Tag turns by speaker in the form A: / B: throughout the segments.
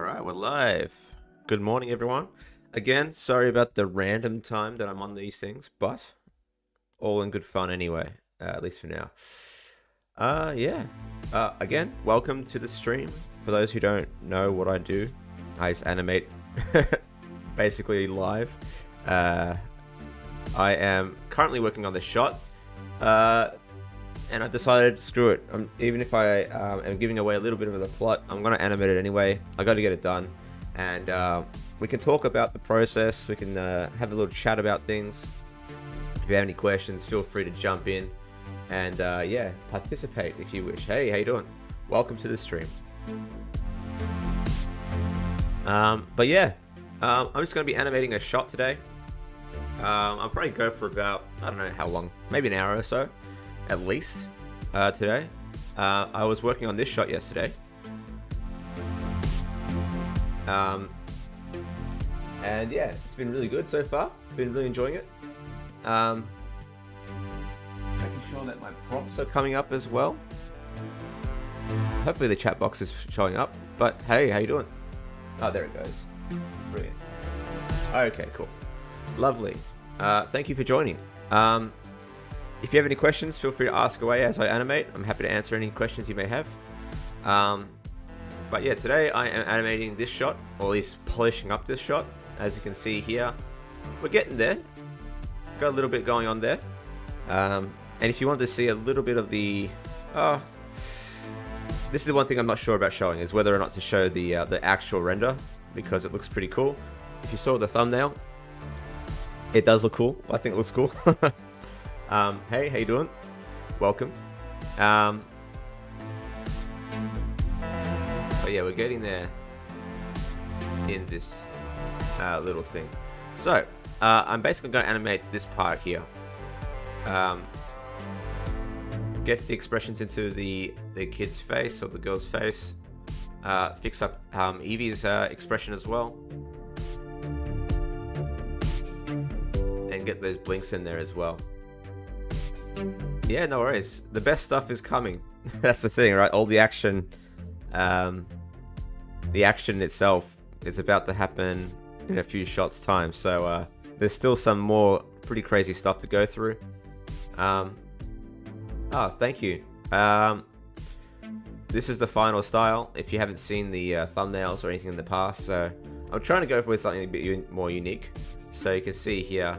A: Alright, we're live. Good morning, everyone. Again, sorry about the random time that I'm on these things, but all in good fun anyway, at least for now. Again, welcome to the stream. For those who don't know what I do, I just animate basically live. I am currently working on this shot, and I decided, screw it. Even if I am giving away a little bit of the plot, I'm going to animate it anyway. I got to get it done. And we can talk about the process. We can have a little chat about things. If you have any questions, feel free to jump in. And yeah, participate if you wish. Hey, how you doing? Welcome to the stream. But yeah, I'm just going to be animating a shot today. I'll probably go for about, I don't know how long, maybe an hour or so. At least today. I was working on this shot yesterday. And yeah, it's been really good so far. Been really enjoying it. Making sure that my prompts are coming up as well. Hopefully the chat box is showing up. But hey, how you doing? Oh, there it goes. Brilliant. Okay, cool. Lovely. Thank you for joining. If you have any questions, feel free to ask away as I animate. I'm happy to answer any questions you may have. But yeah, today I am animating this shot, or at least polishing up this shot. As you can see here, we're getting there. Got a little bit going on there. And if you want to see a little bit of the... this is the one thing I'm not sure about showing, is whether or not to show the actual render, because it looks pretty cool. If you saw the thumbnail, it does look cool. I think it looks cool. Hey, how you doing? Welcome. But yeah, we're getting there in this little thing. So, I'm basically going to animate this part here. Get the expressions into the kid's face or the girl's face. Fix up Evie's expression as well. And get those blinks in there as well. Yeah, no worries. The best stuff is coming. That's the thing, right? All the action, the action itself is about to happen in a few shots time. So there's still some more pretty crazy stuff to go through. Oh, thank you. This is the final style. If you haven't seen the thumbnails or anything in the past, so I'm trying to go for something a bit more unique. So you can see here.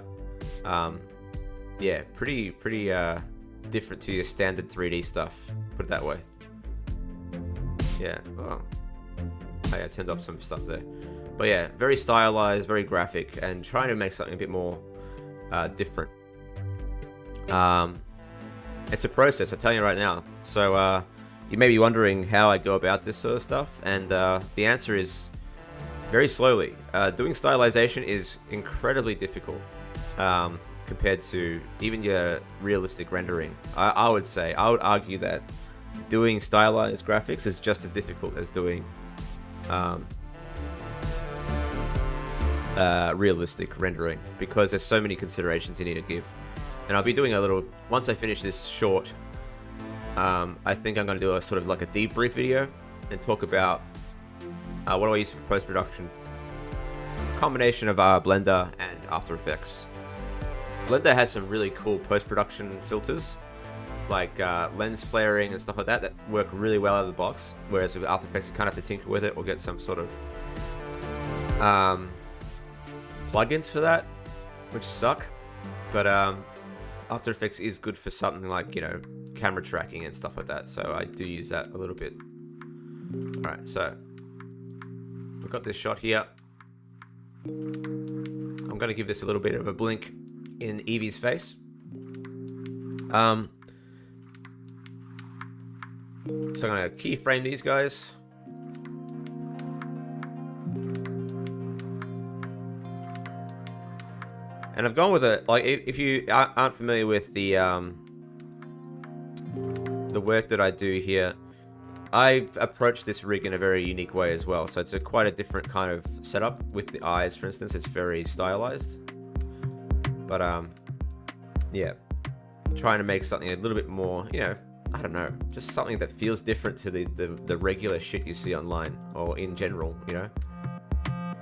A: Yeah, pretty different to your standard 3D stuff, put it that way. Yeah, well, I turned off some stuff there. But yeah, very stylized, very graphic, and trying to make something a bit more different. It's a process, I tell you right now. So you may be wondering how I go about this sort of stuff, and the answer is very slowly. Doing stylization is incredibly difficult. Compared to even your realistic rendering. I would argue that doing stylized graphics is just as difficult as doing realistic rendering, because there's so many considerations you need to give. And I'll be doing a little, once I finish this short, I think I'm going to do a sort of like a debrief video and talk about what do I use for post-production. Combination of Blender and After Effects. Blender has some really cool post-production filters, like lens flaring and stuff like that, that work really well out of the box. Whereas with After Effects, you kind of have to tinker with it or get some sort of plugins for that, which suck. But After Effects is good for something like, you know, camera tracking and stuff like that. So I do use that a little bit. Alright, so we've got this shot here. I'm going to give this a little bit of a blink in Evie's face. So I'm going to keyframe these guys. And I've gone with a, like, if you aren't familiar with the work that I do here, I've approached this rig in a very unique way as well. So it's quite a different kind of setup. With the eyes, for instance, it's very stylized. But yeah, trying to make something a little bit more, you know, I don't know, just something that feels different to the regular shit you see online or in general, you know.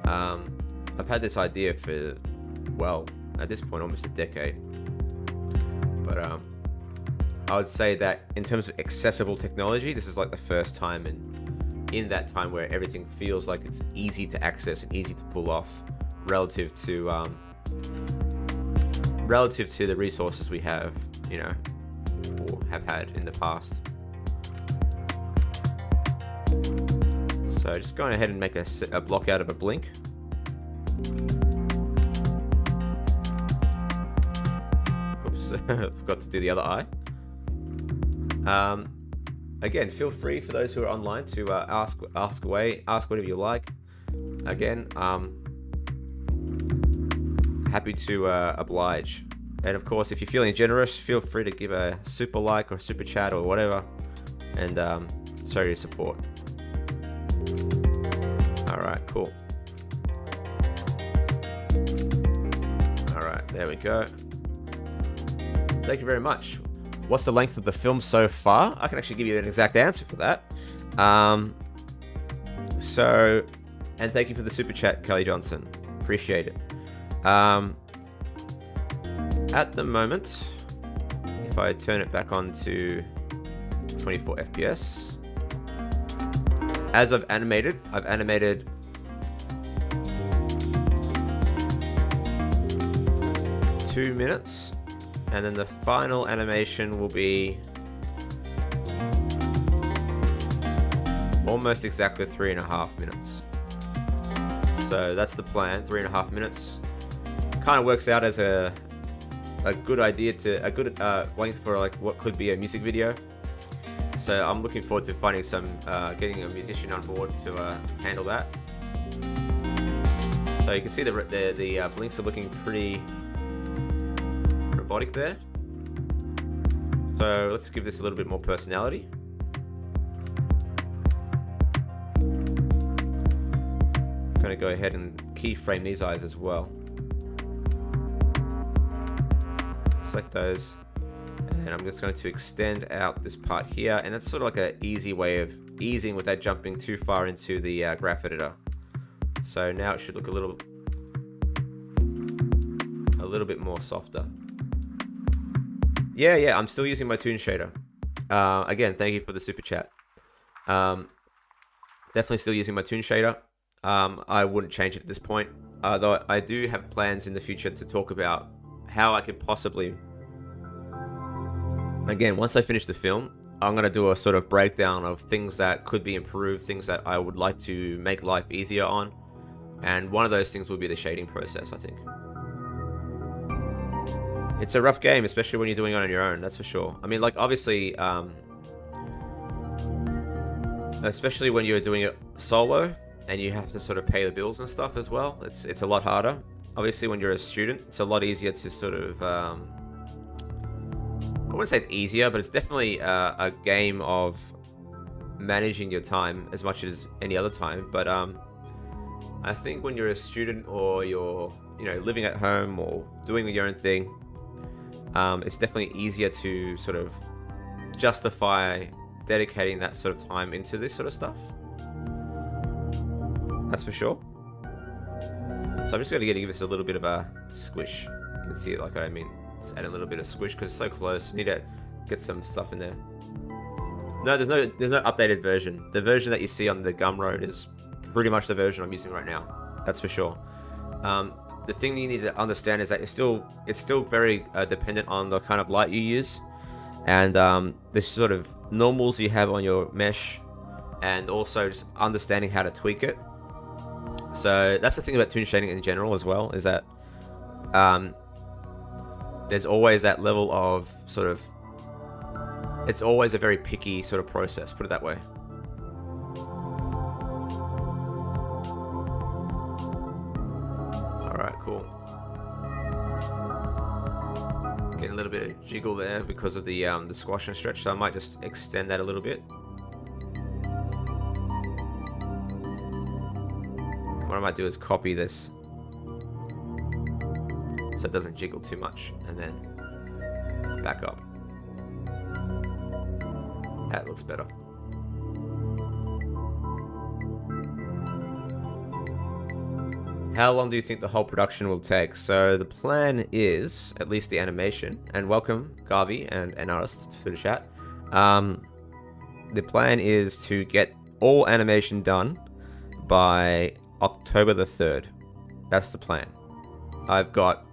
A: I've had this idea for, well, at this point almost a decade, but I would say that in terms of accessible technology, this is like the first time in that time where everything feels like it's easy to access and easy to pull off relative to the resources we have, you know, or have had in the past. So just going ahead and make a block out of a blink. Oops, I forgot to do the other eye. Again, feel free for those who are online to ask away, ask whatever you like. Again, happy to oblige. And of course, if you're feeling generous, feel free to give a super like or super chat or whatever, and show your support. All right, cool. All right, there we go. Thank you very much. What's the length of the film so far? I can actually give you an exact answer for that. And thank you for the super chat, Kelly Johnson. Appreciate it. At the moment, if I turn it back on to 24 FPS, as I've animated 2 minutes, and then the final animation will be almost exactly 3.5 minutes. So that's the plan, 3.5 minutes. Kind of works out as a good idea to a good length for like what could be a music video. So I'm looking forward to finding some getting a musician on board to handle that. So you can see the blinks are looking pretty robotic there. So let's give this a little bit more personality. I'm gonna go ahead and keyframe these eyes as well. Select those, and I'm just going to extend out this part here, and that's sort of like an easy way of easing without jumping too far into the graph editor. So now it should look a little bit more softer. Yeah, I'm still using my Toon shader. Again, thank you for the super chat. Definitely still using my Toon shader. I wouldn't change it at this point, though I do have plans in the future to talk about how I could possibly, again, once I finish the film, I'm going to do a sort of breakdown of things that could be improved, things that I would like to make life easier on, and one of those things will be the shading process, I think. It's a rough game, especially when you're doing it on your own, that's for sure. I mean, like, obviously, especially when you're doing it solo, and you have to sort of pay the bills and stuff as well, it's a lot harder. Obviously, when you're a student, it's a lot easier to sort of, I wouldn't say it's easier, but it's definitely a game of managing your time as much as any other time. But I think when you're a student or you're, you know, living at home or doing your own thing, it's definitely easier to sort of justify dedicating that sort of time into this sort of stuff. That's for sure. So I'm just going to give this a little bit of a squish. You can see it, like I mean, just add a little bit of squish because it's so close. You need to get some stuff in there. No, there's no updated version. The version that you see on the Gumroad is pretty much the version I'm using right now. That's for sure. The thing you need to understand is that it's still very dependent on the kind of light you use, and the sort of normals you have on your mesh, and also just understanding how to tweak it. So that's the thing about toon shading in general as well, is that there's always that level of sort of, it's always a very picky sort of process, put it that way. Alright, cool. Getting a little bit of jiggle there because of the squash and stretch, so I might just extend that a little bit. What I might do is copy this so it doesn't jiggle too much, and then back up. That looks better. How long do you think the whole production will take? So the plan is, at least the animation, and welcome Garvey and artist to the chat. The plan is to get all animation done by October the 3rd. That's the plan. I've got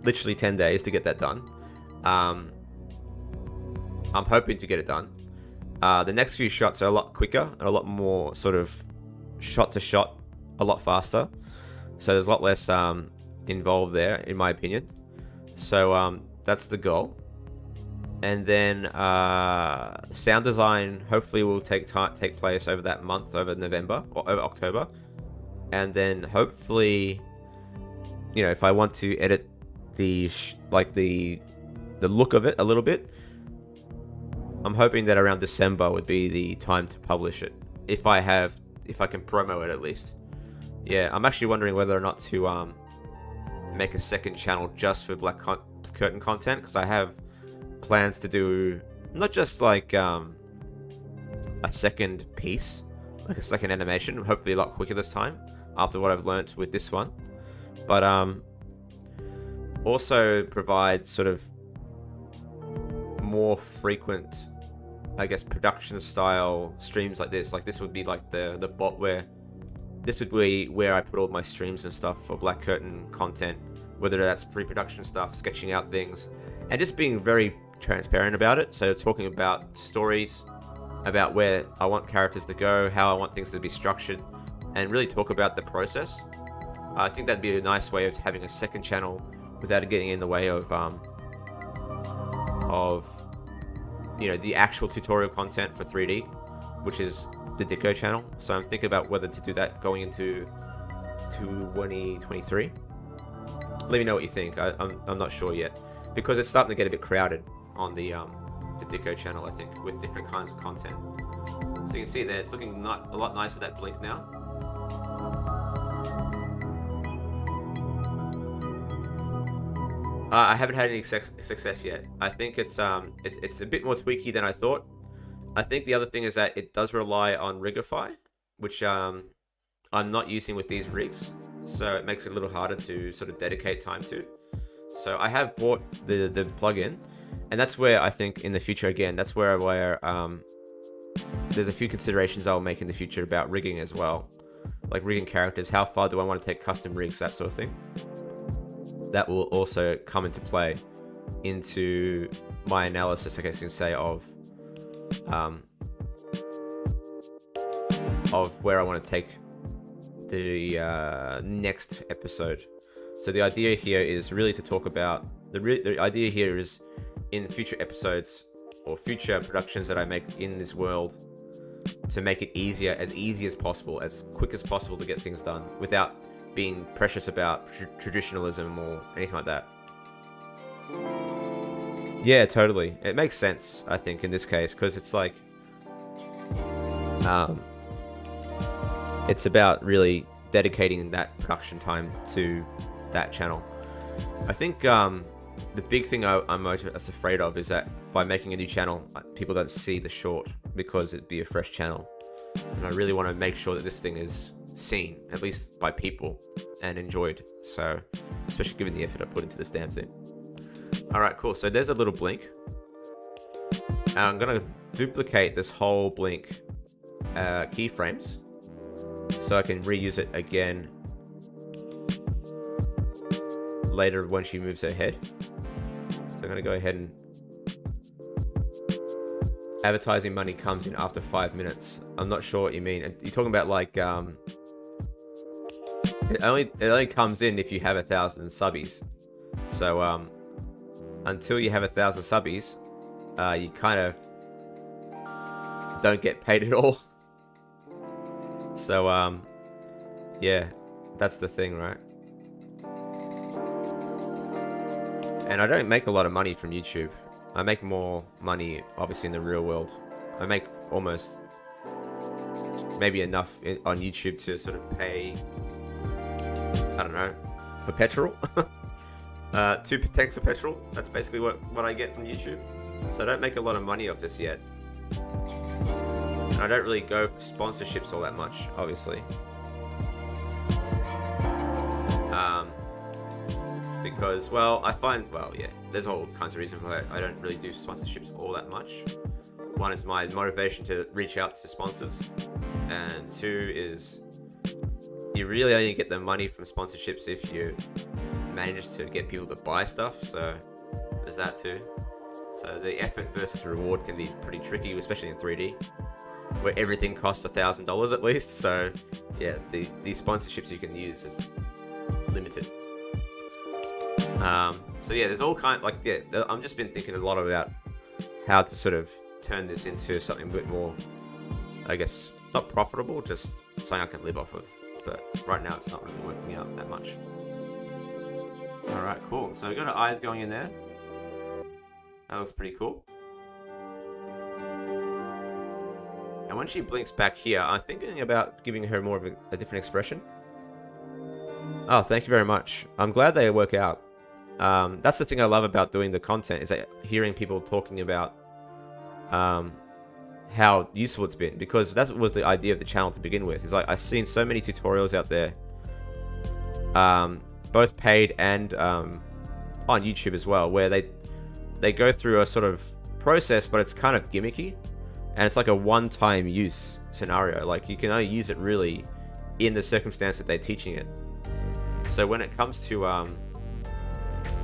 A: literally 10 days to get that done. I'm hoping to get it done. The next few shots are a lot quicker and a lot more sort of shot to shot, a lot faster. So there's a lot less involved there, in my opinion. So that's the goal. And then sound design hopefully will take place over that month, over November or over October. And then hopefully, you know, if I want to edit the look of it a little bit, I'm hoping that around December would be the time to publish it. If I can promo it at least. Yeah, I'm actually wondering whether or not to make a second channel just for Black Curtain content, because I have plans to do not just like a second piece, like a second animation, hopefully a lot quicker this time after what I've learnt with this one, but also provide sort of more frequent, I guess, production style streams like this. Like this would be like the bot where this would be where I put all my streams and stuff for Black Curtain content, whether that's pre-production stuff, sketching out things, and just being very transparent about it. So talking about stories, about where I want characters to go, how I want things to be structured, and really talk about the process. I think that'd be a nice way of having a second channel without it getting in the way of you know, the actual tutorial content for 3D, which is the Deco channel. So I'm thinking about whether to do that going into 2023. Let me know what you think. I'm not sure yet, because it's starting to get a bit crowded on the Deco channel, I think, with different kinds of content. So you can see there, it's looking a lot nicer, that blink now. I haven't had any success yet. I think it's a bit more tweaky than I thought. I think the other thing is that it does rely on Rigify, which I'm not using with these rigs, so it makes it a little harder to sort of dedicate time to. So I have bought the plugin, and that's where I think in the future, again, that's where there's a few considerations I'll make in the future about rigging as well, like rigging characters. How far do I want to take custom rigs, that sort of thing. That will also come into play into my analysis, I guess you can say, of where I want to take the next episode. So the idea here is really to talk about the idea here is in future episodes or future productions that I make in this world, to make it as easy as possible, as quick as possible to get things done without being precious about traditionalism or anything like that. Yeah, totally. It makes sense, I think, in this case, because it's like it's about really dedicating that production time to that channel. I think the big thing I'm most afraid of is that by making a new channel, people don't see the short, because it'd be a fresh channel. And I really want to make sure that this thing is seen, at least by people, and enjoyed. So, especially given the effort I put into this damn thing. Alright, cool. So there's a little blink. I'm going to duplicate this whole blink keyframes so I can reuse it again later when she moves her head. So I'm going to go ahead and advertising money comes in after 5 minutes. I'm not sure what you mean. You're talking about like it only comes in if you have 1,000 subbies. So until you have 1,000 subbies, you kind of don't get paid at all. So yeah, that's the thing, right? And I don't make a lot of money from YouTube. I make more money, obviously, in the real world. I make almost maybe enough on YouTube to sort of pay, I don't know, for petrol. 2 tanks of petrol. That's basically what I get from YouTube. So I don't make a lot of money off this yet. I don't really go for sponsorships all that much, obviously. Because, well, I find, well, yeah, there's all kinds of reasons why I don't really do sponsorships all that much. One is my motivation to reach out to sponsors, and two is you really only get the money from sponsorships if you manage to get people to buy stuff, so there's that too. So the effort versus reward can be pretty tricky, especially in 3D, where everything costs $1,000 at least. So yeah, the sponsorships you can use is limited. So yeah, there's all kind, like, yeah, I've just been thinking a lot about how to sort of turn this into something a bit more, I guess, not profitable, just something I can live off of. But right now it's not really working out that much. Alright, cool. So we've got our eyes going in there. That looks pretty cool. And when she blinks back here, I'm thinking about giving her more of a different expression. Oh, thank you very much. I'm glad they work out. That's the thing I love about doing the content, is that hearing people talking about how useful it's been, because that was the idea of the channel to begin with. Is like I've seen so many tutorials out there, both paid and on YouTube as well, where they go through a sort of process, but it's kind of gimmicky, and it's like a one-time use scenario. Like you can only use it really in the circumstance that they're teaching it. So when it comes to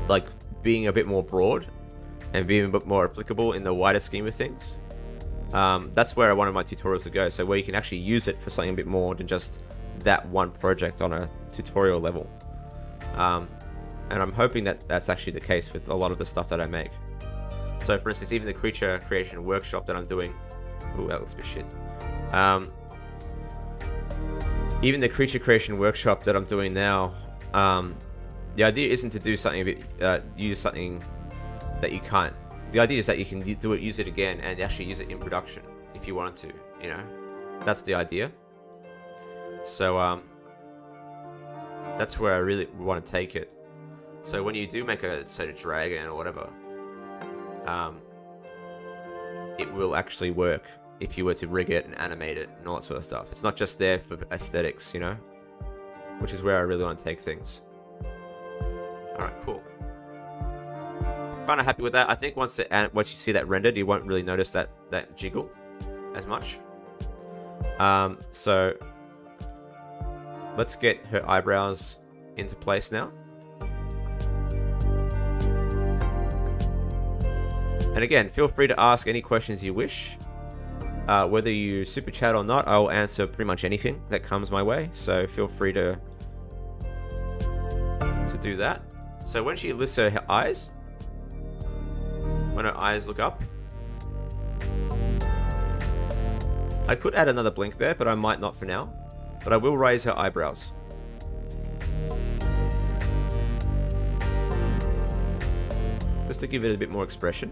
A: like being a bit more broad and being a bit more applicable in the wider scheme of things, that's where I wanted my tutorials to go. So where you can actually use it for something a bit more than just that one project on a tutorial level. And I'm hoping that that's actually the case with a lot of the stuff that I make. So for instance, even the creature creation workshop that I'm doing, ooh, that looks a bit shit. Even the creature creation workshop that I'm doing now, the idea isn't to do something a bit, use something that you can't. The idea is that you can use it again and actually use it in production if you wanted to, you know. That's the idea. So that's where I really want to take it. So when you do make a, say, a dragon or whatever, it will actually work if you were to rig it and animate it and all that sort of stuff. It's not just there for aesthetics, you know, which is where I really want to take things. Alright, cool. Kind of happy with that. I think once you see that rendered, you won't really notice that jiggle as much. So let's get her eyebrows into place now. And again, feel free to ask any questions you wish. Whether you super chat or not, I'll answer pretty much anything that comes my way. So feel free to do that. So when she lifts her eyes, when her eyes look up, I could add another blink there, but I might not for now. But I will raise her eyebrows. Just to give it a bit more expression.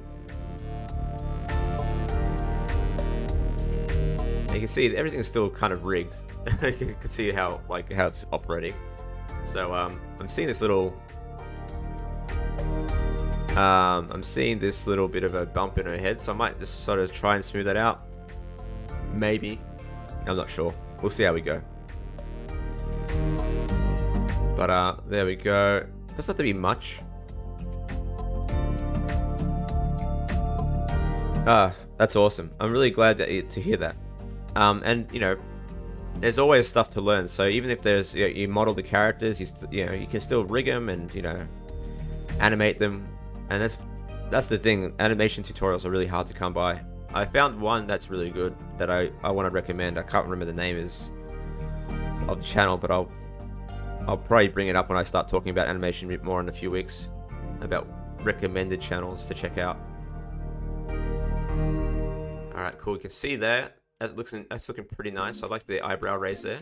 A: You can see everything's still kind of rigged. You can see how it's operating. So I'm seeing this little bit of a bump in her head, so I might just sort of try and smooth that out. Maybe. I'm not sure. We'll see how we go. But there we go. Doesn't have to be much. That's awesome. I'm really glad to hear that. And you know, there's always stuff to learn. So even if there's, you model the characters, you can still rig them and, you know, animate them. And that's the thing. Animation tutorials are really hard to come by. I found one that's really good that I want to recommend. I can't remember the name of the channel, but I'll probably bring it up when I start talking about animation a bit more in a few weeks, about recommended channels to check out. All right, cool. You can see there. That's looking pretty nice. I like the eyebrow raise there.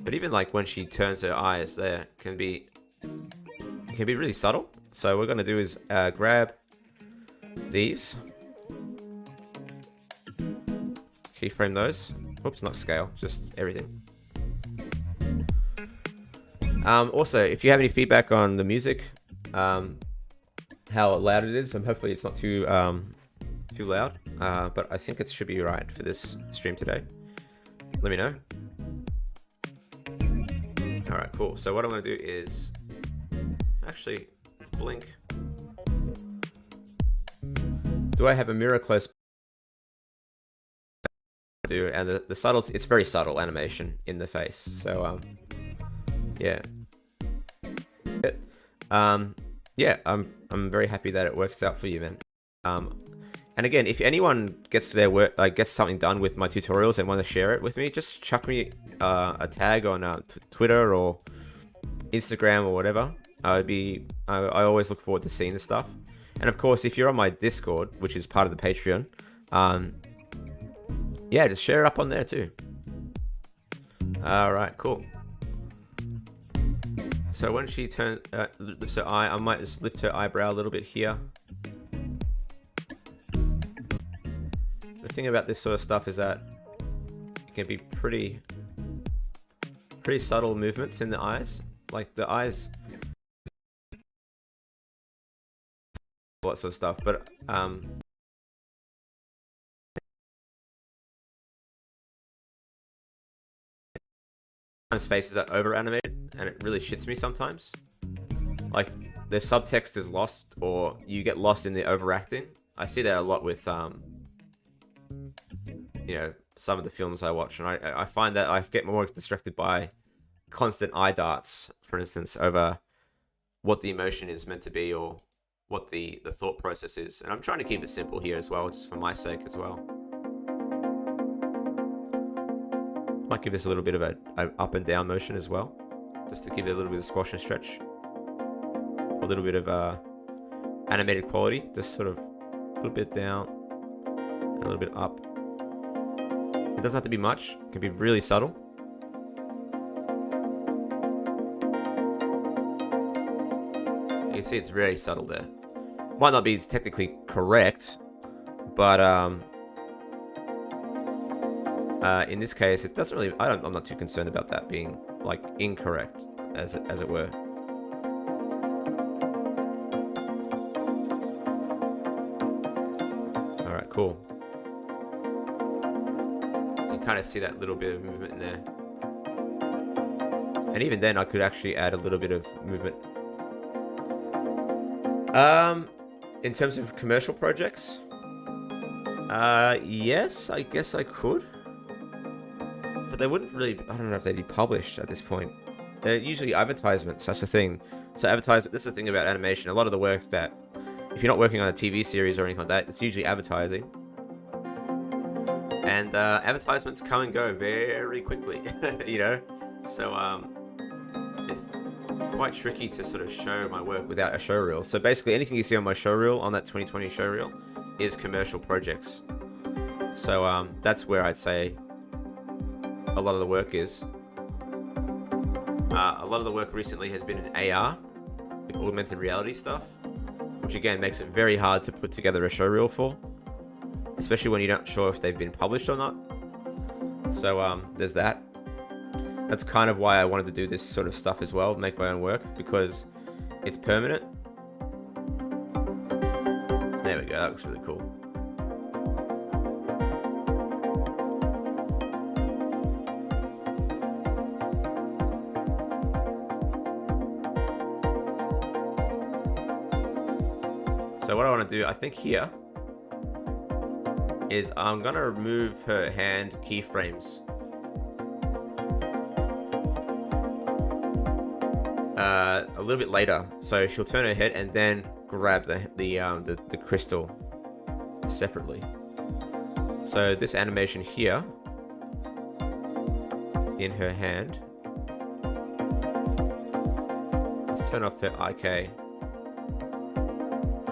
A: But even like when she turns her eyes, there can be really subtle. So what we're gonna do is grab these, keyframe those. Oops, not scale, just everything. Also, if you have any feedback on the music, how loud it is, and hopefully it's not too loud. but I think it should be right for this stream today. Let me know. All right, cool. So what I'm going to do is actually blink. Do I have a mirror close? Do, and the subtle, it's very subtle animation in the face. So yeah. Yeah, I'm very happy that it works out for you, man. And again, if anyone gets their work, like gets something done with my tutorials and want to share it with me, just chuck me a tag on Twitter or Instagram or whatever. I always look forward to seeing this stuff. And of course, if you're on my Discord, which is part of the Patreon, yeah, just share it up on there too. All right, cool. So when she lifts her eye, I might just lift her eyebrow a little bit here. The thing about this sort of stuff is that it can be pretty subtle movements in the eyes. Like the eyes, all that sort of stuff. But sometimes faces are over animated, and it really shits me sometimes. Like the subtext is lost, or you get lost in the overacting. I see that a lot with you know, some of the films I watch, and I find that I get more distracted by constant eye darts, for instance, over what the emotion is meant to be or what the thought process is. And I'm trying to keep it simple here as well, just for my sake as well. Might give this a little bit of a up and down motion as well, just to give it a little bit of squash and stretch. A little bit of animated quality, just sort of a little bit down and a little bit up. It doesn't have to be much, it can be really subtle. You can see it's very subtle there. Might not be technically correct, but in this case, it doesn't really. I'm not too concerned about that being like incorrect, as it were. All right, cool. You kind of see that little bit of movement in there, and even then, I could actually add a little bit of movement. In terms of commercial projects, yes, I guess I could. But they wouldn't really, I don't know if they'd be published at this point. They're usually advertisements, that's the thing. So advertisement, this is the thing about animation. A lot of the work that, if you're not working on a TV series or anything like that, it's usually advertising. And advertisements come and go very quickly, you know? So it's quite tricky to sort of show my work without a show reel. So basically anything you see on my show reel, on that 2020 show reel, is commercial projects. So that's where I'd say a lot of the work is. A lot of the work recently has been in AR, like augmented reality stuff, which again makes it very hard to put together a show reel for, especially when you're not sure if they've been published or not. So there's that. That's kind of why I wanted to do this sort of stuff as well, make my own work, because it's permanent. There we go, that looks really cool. So what I want to do, I think here, is I'm going to remove her hand keyframes. A little bit later, so she'll turn her head and then grab the crystal separately. So this animation here in her hand. Let's turn off her IK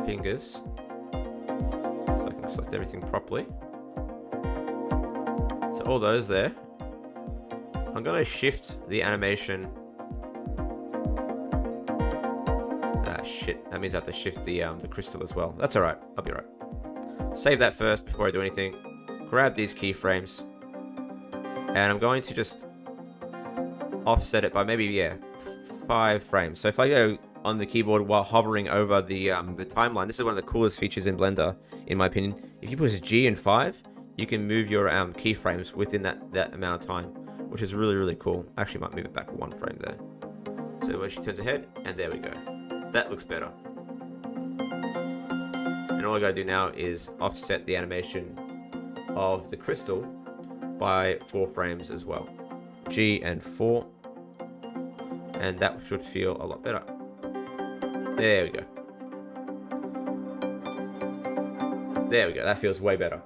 A: fingers so I can select everything properly. So all those there. I'm going to shift the animation. Shit, that means I have to shift the crystal as well. That's alright, I'll be right. Save that first before I do anything. Grab these keyframes. And I'm going to just offset it by maybe, yeah, 5 frames. So if I go on the keyboard while hovering over the timeline. This is one of the coolest features in Blender, in my opinion. If you push G and 5, you can move your keyframes within that amount of time, which is really, really cool. I actually might move it back 1 frame there. So when she turns her head, and there we go. That looks better. And all I gotta do now is offset the animation of the crystal by 4 frames as well. G and 4. And that should feel a lot better. There we go. There we go. That feels way better.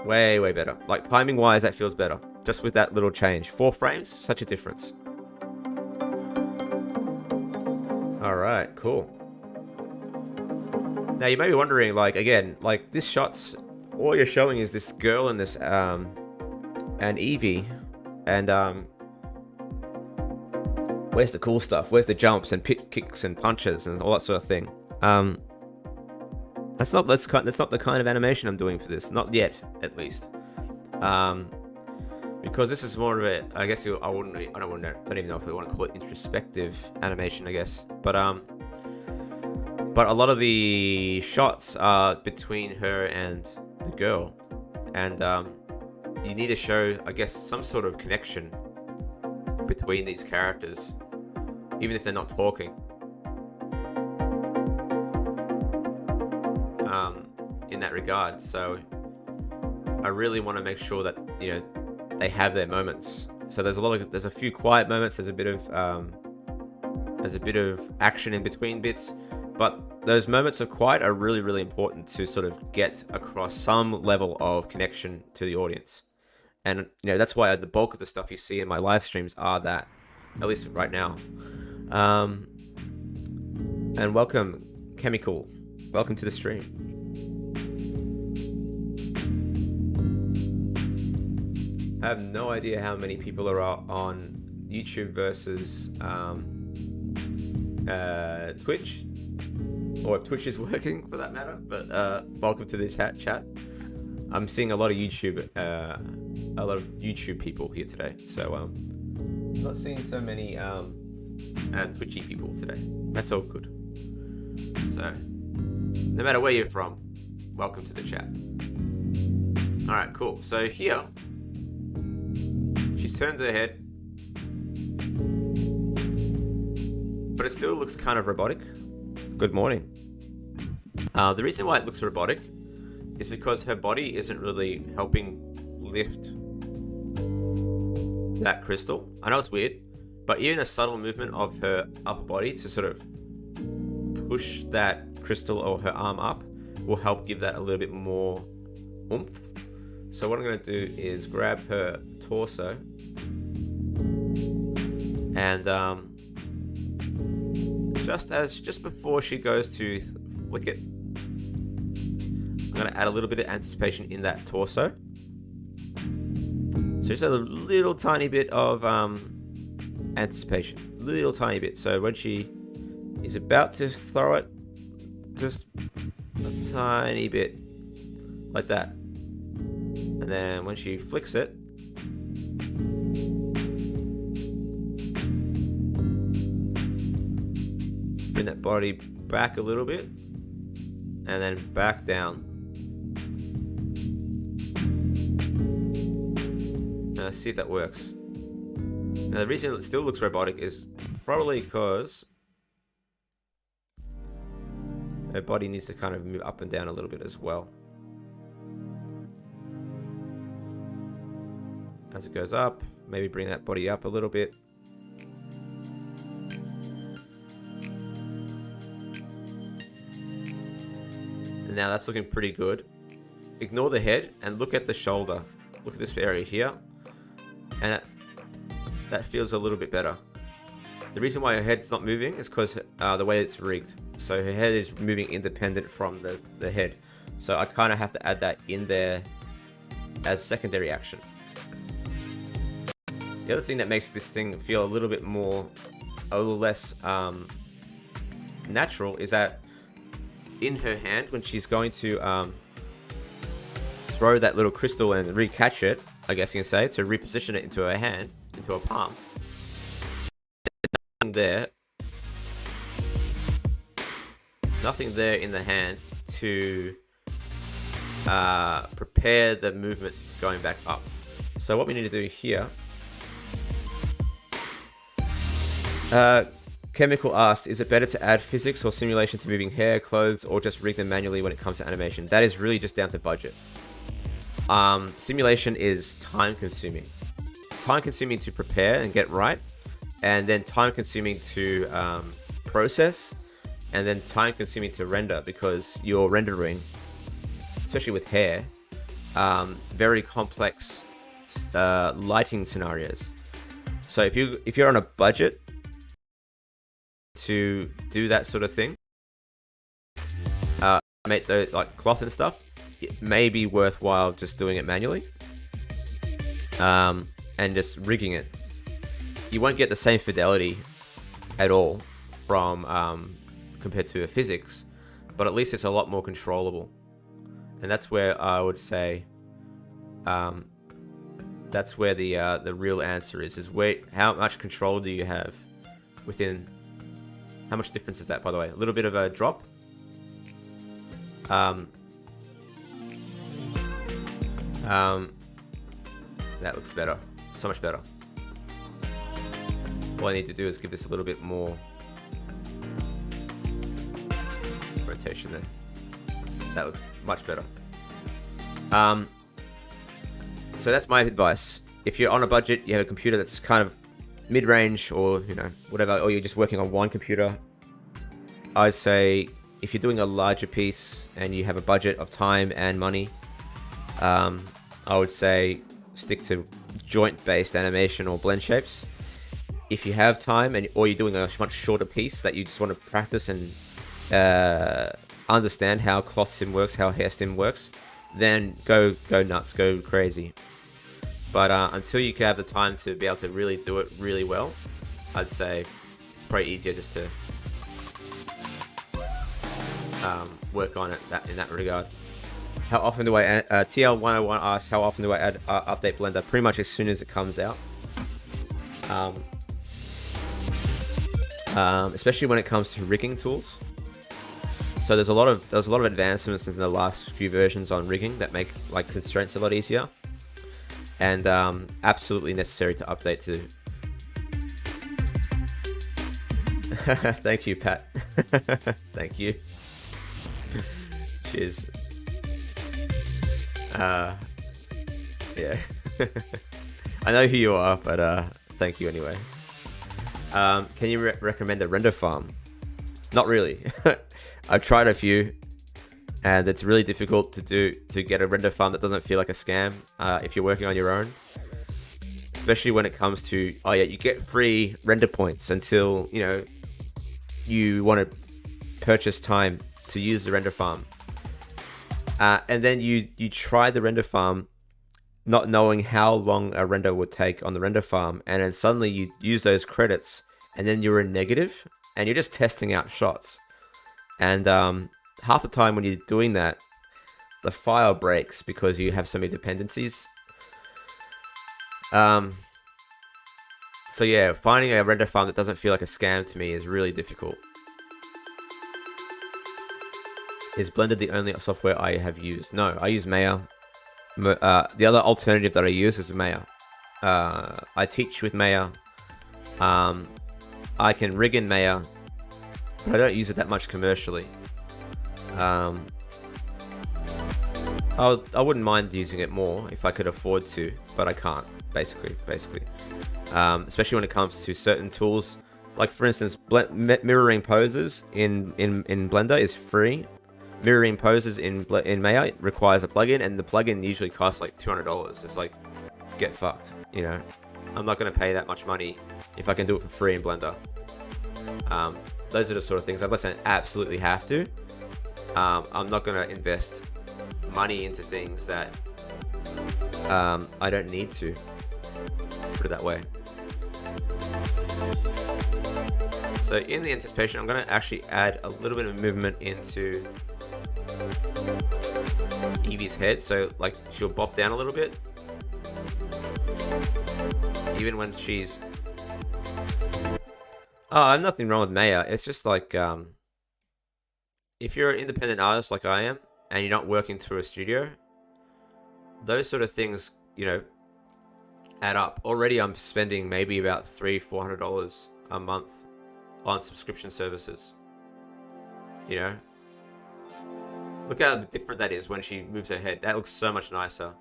A: Way, way better. Like, timing wise, that feels better. Just with that little change. 4 frames, such a difference. Alright, cool. Now you may be wondering, like, again, like, this shot's, all you're showing is this girl and this, and Eevee, and, where's the cool stuff? Where's the jumps and pit kicks and punches and all that sort of thing? That's not the kind of animation I'm doing for this. Not yet, at least. Because this is more of a, I guess I don't even know if I want to call it introspective animation, I guess. But a lot of the shots are between her and the girl, and you need to show, I guess, some sort of connection between these characters, even if they're not talking. In that regard, so I really want to make sure that, you know, they have their moments. So there's a few quiet moments. There's a bit of action in between bits, but those moments of quiet are really, really important to sort of get across some level of connection to the audience. And, you know, that's why the bulk of the stuff you see in my live streams are that, at least right now. And welcome, Chemical. Welcome to the stream. I have no idea how many people are on YouTube versus Twitch, or if Twitch is working for that matter. But welcome to the chat. I'm seeing a lot of YouTube people here today, so I'm not seeing so many Twitchy people today. That's all good. So no matter where you're from, welcome to the chat. All right, cool. So here, she's turned her head, but it still looks kind of robotic. Good morning. The reason why it looks robotic is because her body isn't really helping lift that crystal. I know it's weird, but even a subtle movement of her upper body to sort of push that crystal or her arm up will help give that a little bit more oomph. So what I'm going to do is grab her torso and just before she goes to flick it, I'm going to add a little bit of anticipation in that torso. So just a little tiny bit of anticipation, little tiny bit. So when she is about to throw it, just a tiny bit like that. And then when she flicks it, bring that body back a little bit and then back down. Now let's see if that works. Now the reason it still looks robotic is probably because her body needs to kind of move up and down a little bit as well. As it goes up, maybe bring that body up a little bit. And now that's looking pretty good. Ignore the head and look at the shoulder. Look at this area here. And that feels a little bit better. The reason why her head's not moving is because the way it's rigged. So her head is moving independent from the head. So I kind of have to add that in there as secondary action. The other thing that makes this thing feel a little less natural is that in her hand, when she's going to throw that little crystal and recatch it, I guess you can say, to reposition it into her hand, into her palm. There. nothing there in the hand to prepare the movement going back up. So what we need to do here, Chemical asks, is it better to add physics or simulation to moving hair, clothes, or just rig them manually when it comes to animation? That is really just down to budget. Simulation is time consuming. Time consuming to prepare and get right, and then time consuming to process, and then time consuming to render, because you're rendering, especially with hair, very complex lighting scenarios. So if you're on a budget to do that sort of thing, make the like cloth and stuff, it may be worthwhile just doing it manually, and just rigging it. You won't get the same fidelity at all from compared to a physics, but at least it's a lot more controllable. And that's where I would say that's where the real answer is where, how much control do you have within. How much difference is that, by the way? A little bit of a drop. That looks better. So much better. All I need to do is give this a little bit more rotation there. That looks much better. So that's my advice. If you're on a budget, you have a computer that's kind of mid-range, or whatever, or you're just working on one computer, I'd say if you're doing a larger piece and you have a budget of time and money, I would say stick to joint-based animation or blend shapes. If you have time or you're doing a much shorter piece that you just want to practice and understand how cloth sim works, how hair sim works, then go nuts, go crazy. But until you can have the time to be able to really do it really well, I'd say it's probably easier just to work on it in that regard. How often do I TL101 asks, how often do I add update Blender? Pretty much as soon as it comes out. Especially when it comes to rigging tools. So there's a lot of advancements in the last few versions on rigging that make like constraints a lot easier, and absolutely necessary to update to. Thank you, Pat. Thank you. Cheers. Yeah. I know who you are, but thank you anyway. Can you recommend a render farm? Not really. I've tried a few, and it's really difficult to get a render farm that doesn't feel like a scam if you're working on your own. Especially when it comes to, oh yeah, you get free render points until you want to purchase time to use the render farm, and then you try the render farm, not knowing how long a render would take on the render farm, and then suddenly you use those credits, and then you're in negative, and you're just testing out shots. And half the time when you're doing that, the file breaks because you have so many dependencies. So yeah, finding a render farm that doesn't feel like a scam to me is really difficult. Is Blender the only software I have used? No, I use Maya. The other alternative that I use is Maya. I teach with Maya. I can rig in Maya, but I don't use it that much commercially. I wouldn't mind using it more if I could afford to, but I can't, basically. Especially when it comes to certain tools. Like for instance, mirroring poses in Blender is free. Mirroring poses in Maya requires a plugin, and the plugin usually costs like $200. It's like, get fucked, I'm not going to pay that much money if I can do it for free in Blender. Those are the sort of things, unless I absolutely have to. I'm not going to invest money into things that I don't need to, put it that way. So in the anticipation, I'm going to actually add a little bit of movement into Evie's head, so like she'll bop down a little bit, even when she's... Oh, I have nothing wrong with Maya. It's just like if you're an independent artist like I am, and you're not working through a studio, those sort of things, you know, add up. Already I'm spending maybe about $300-400 a month on subscription services. You know, look how different that is when she moves her head. That looks so much nicer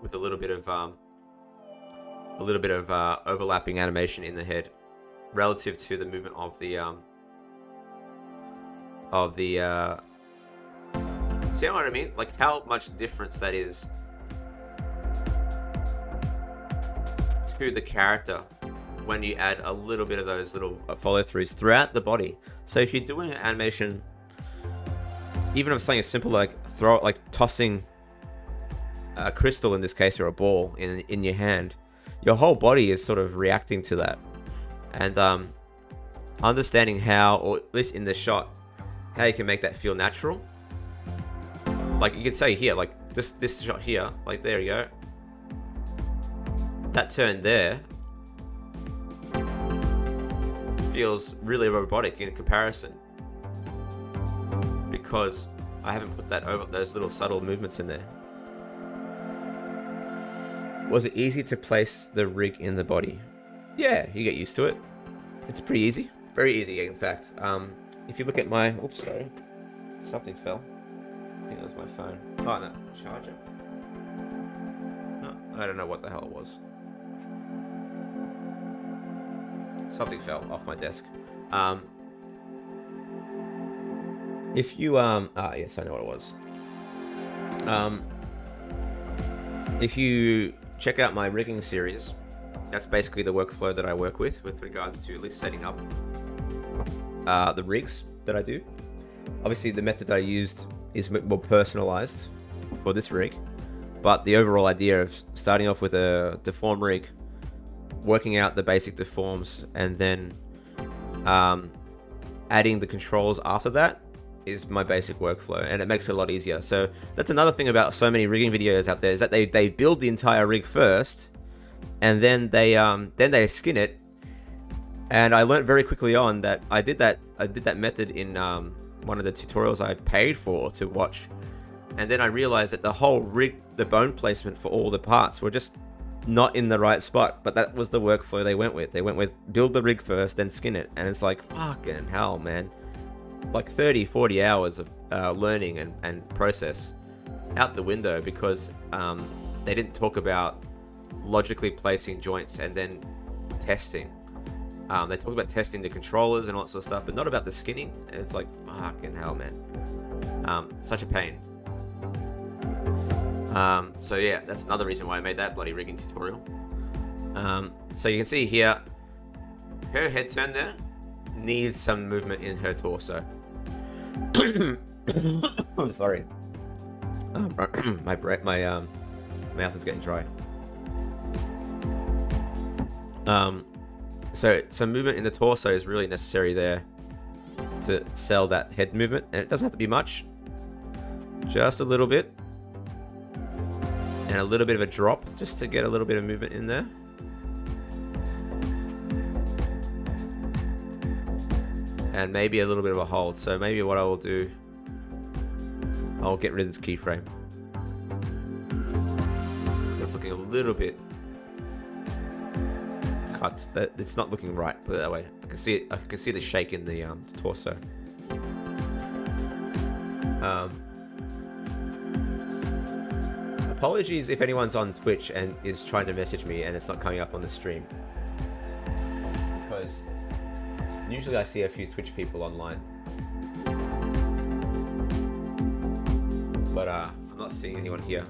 A: with a little bit of overlapping animation in the head relative to the movement of the see what I mean? Like how much difference that is to the character when you add a little bit of those little follow-throughs throughout the body. So if you're doing an animation, even if it's something as simple like tossing a crystal in this case, or a ball in your hand, your whole body is sort of reacting to that. And understanding how, or at least in the shot, how you can make that feel natural. Like you could say here, like this shot here, like there you go. That turn there feels really robotic in comparison, because I haven't put that over those little subtle movements in there. Was it easy to place the rig in the body? Yeah, you get used to it. It's pretty easy, very easy in fact. If you look at my, oops, sorry, something fell. I think it was my phone. Oh no, charger. No, I don't know what the hell it was. Something fell off my desk. If you yes, I know what it was. If you check out my rigging series, that's basically the workflow that I work with regards to at least setting up the rigs that I do. Obviously, the method I used is more personalized for this rig, but the overall idea of starting off with a deform rig, working out the basic deforms, and then adding the controls after that is my basic workflow, and it makes it a lot easier. So that's another thing about so many rigging videos out there, is that they build the entire rig first, and then they skin it. And I learned very quickly on that I did that method in one of the tutorials I paid for to watch, and then I realized that the whole rig, the bone placement for all the parts were just not in the right spot. But that was the workflow they went with. They went with build the rig first, then skin it, and it's like fucking hell, man. Like 30-40 hours of learning and process out the window, because they didn't talk about logically placing joints and then testing. They talk about testing the controllers and all that sort of stuff, but not about the skinning. And it's like fucking hell, man. Such a pain. So yeah, that's another reason why I made that bloody rigging tutorial. So you can see here, her head turn there needs some movement in her torso. I'm sorry. My mouth is getting dry. So some movement in the torso is really necessary there to sell that head movement, and it doesn't have to be much, just a little bit, and a little bit of a drop just to get a little bit of movement in there. And maybe a little bit of a hold. So maybe what I will do, I'll get rid of this keyframe. That's looking a little bit cut. It's not looking right. Put it that way. I can see it. I can see the shake in the torso. Apologies if anyone's on Twitch and is trying to message me and it's not coming up on the stream, because usually I see a few Twitch people online, but I'm not seeing anyone here.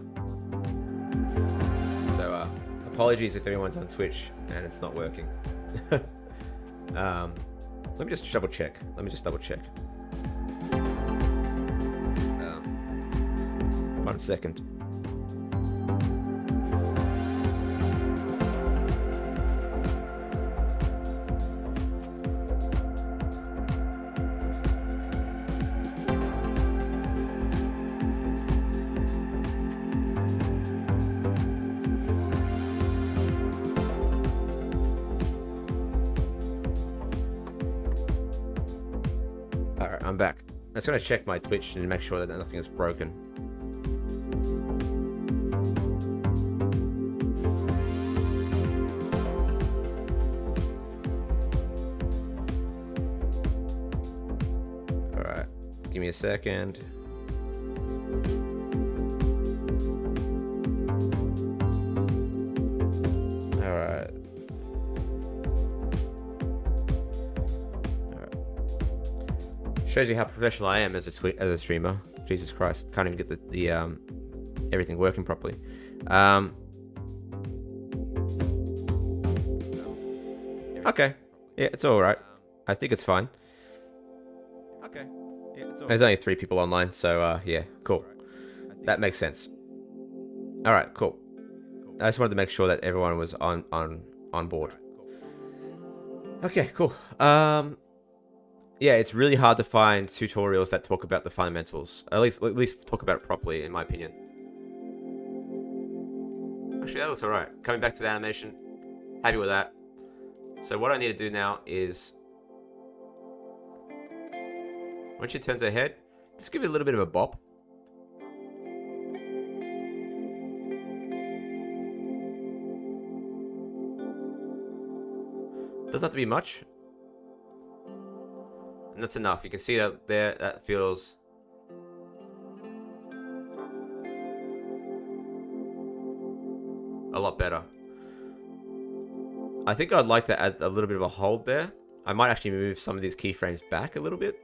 A: So apologies if everyone's on Twitch and it's not working. Let me just double check. 1 second. I'm back. just gonna check my Twitch and make sure that nothing is broken. All right, give me a second. Shows you how professional I am as a streamer. Jesus Christ, can't even get the everything working properly. Okay, yeah, it's all right. I think it's fine. Okay, yeah, it's all right. There's only 3 people online, so yeah, cool. That makes sense. All right, cool. I just wanted to make sure that everyone was on board. Okay, cool. Yeah, it's really hard to find tutorials that talk about the fundamentals. At least talk about it properly, in my opinion. Actually, that looks alright. Coming back to the animation, happy with that. So what I need to do now is, when she turns her head, just give it a little bit of a bop. Doesn't have to be much. And that's enough. You can see that there, that feels a lot better. I think I'd like to add a little bit of a hold there. I might actually move some of these keyframes back a little bit.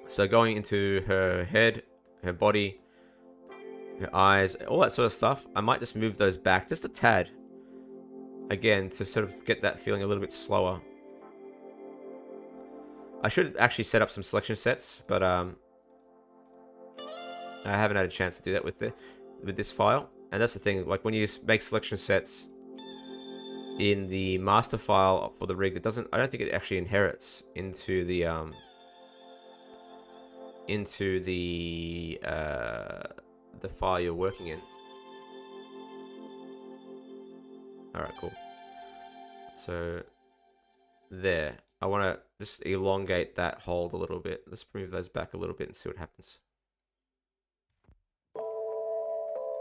A: So going into her head, her body, her eyes, all that sort of stuff, I might just move those back just a tad. Again, to sort of get that feeling a little bit slower. I should actually set up some selection sets, but I haven't had a chance to do that with this file. And that's the thing, like when you make selection sets in the master file for the rig, I don't think it actually inherits into the file you're working in. All right, cool. So there. I want to just elongate that hold a little bit. Let's move those back a little bit and see what happens.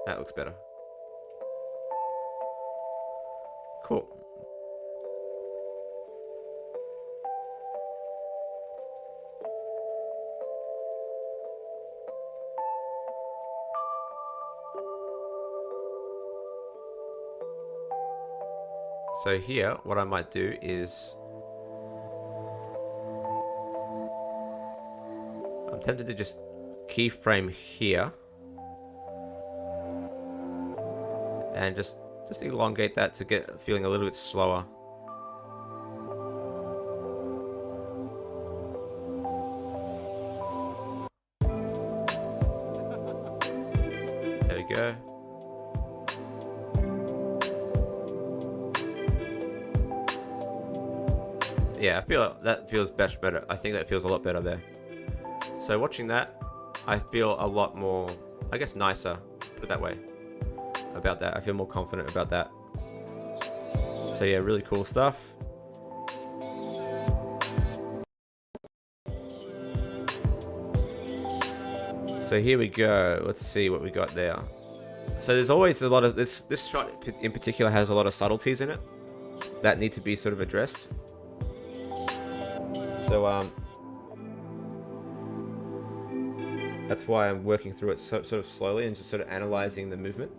A: That looks better. Cool. So here, what I might do is, I'm tempted to just keyframe here and just elongate that to get feeling a little bit slower. There we go. Yeah, I feel that feels better. I think that feels a lot better there. So watching that, I feel a lot more, I guess, nicer, put it that way, about that. I feel more confident about that. So yeah, really cool stuff. So here we go. Let's see what we got there. So there's always a lot of this shot in particular has a lot of subtleties in it that need to be sort of addressed. So that's why I'm working through it sort of slowly and just sort of analyzing the movement.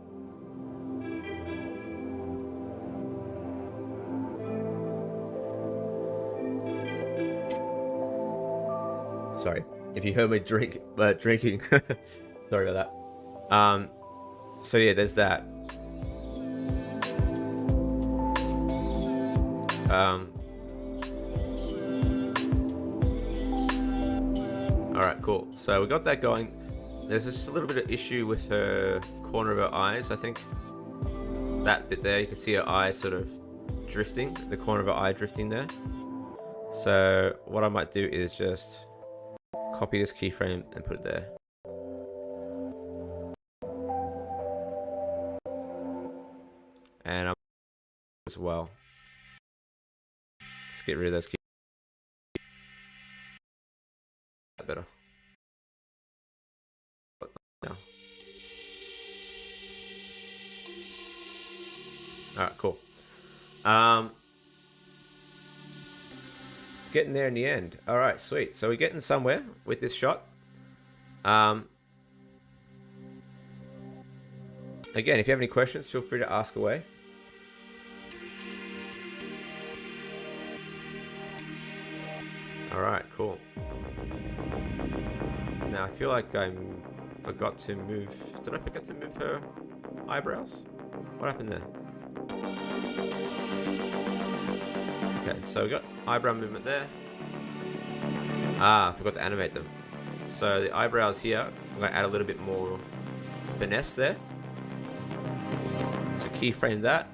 A: Sorry if you heard me drinking. Sorry about that. So yeah, there's that. Alright, cool. So we got that going. There's just a little bit of issue with her corner of her eyes. I think that bit there, you can see her eye sort of drifting, the corner of her eye drifting there. So what I might do is just copy this keyframe and put it there. And I'm as well. Just get rid of those keyframes. Better. Alright, cool. Getting there in the end. Alright, sweet. So we're getting somewhere with this shot. Again, if you have any questions, feel free to ask away. Alright, cool. Now, I feel like I forgot to move... Did I forget to move her eyebrows? What happened there? Okay, so we got eyebrow movement there. I forgot to animate them. So the eyebrows here, I'm going to add a little bit more finesse there. So keyframe that.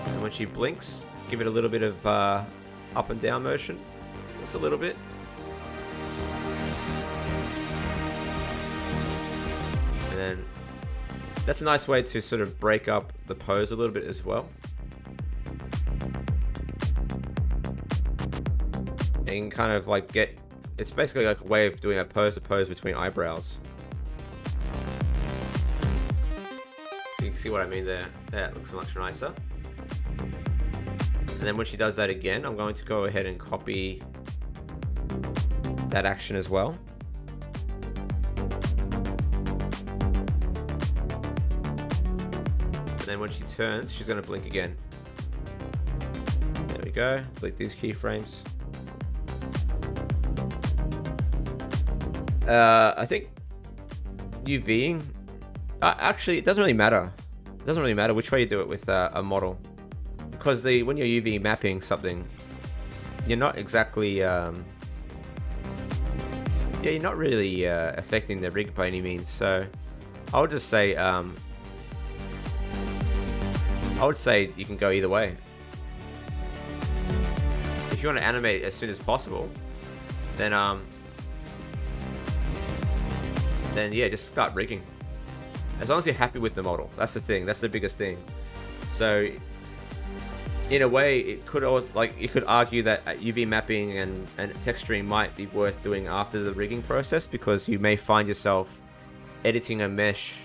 A: And when she blinks, give it a little bit of up and down motion. Just a little bit. And then that's a nice way to sort of break up the pose a little bit as well. And you can kind of like get, it's basically like a way of doing a pose to pose between eyebrows. So you can see what I mean there. Yeah, it looks much nicer. And then when she does that again, I'm going to go ahead and copy that action as well. And then when she turns, she's going to blink again. There we go. Delete these keyframes. I think UVing, actually it doesn't really matter. It doesn't really matter which way you do it with a model, because when you're UV mapping something, you're not exactly you're not really affecting the rig by any means. So I would just say I would say you can go either way. If you want to animate as soon as possible, then yeah, just start rigging. As long as you're happy with the model, that's the thing. That's the biggest thing. So, in a way, it could also, like, you could argue that UV mapping and texturing might be worth doing after the rigging process, because you may find yourself editing a mesh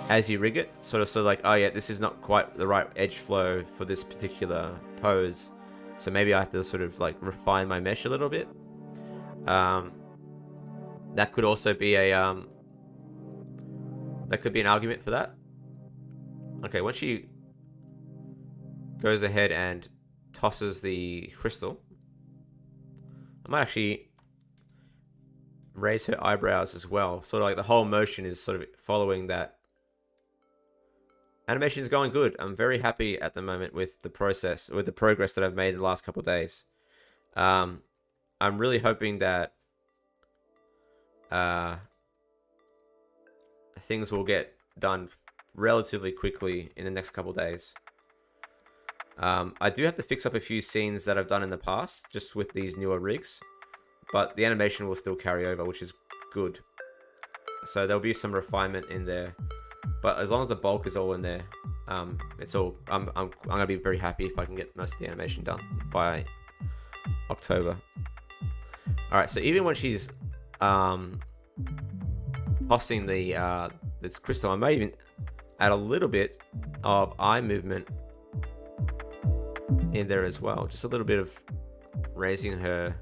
A: as you rig it, sort of like, oh yeah, this is not quite the right edge flow for this particular pose, so maybe I have to sort of like refine my mesh a little bit. That could also be a that could be an argument for that. Okay, once she goes ahead and tosses the crystal, I might actually raise her eyebrows as well. Sort of like the whole motion is sort of following that. Animation is going good. I'm very happy at the moment with the process, with the progress that I've made in the last couple of days. I'm really hoping that things will get done relatively quickly in the next couple of days. I do have to fix up a few scenes that I've done in the past, just with these newer rigs, but the animation will still carry over, which is good. So there'll be some refinement in there, but as long as the bulk is all in there, it's all. I'm gonna be very happy if I can get most of the animation done by October. All right, so even when she's tossing the this crystal, I may even add a little bit of eye movement in there as well, just a little bit of raising her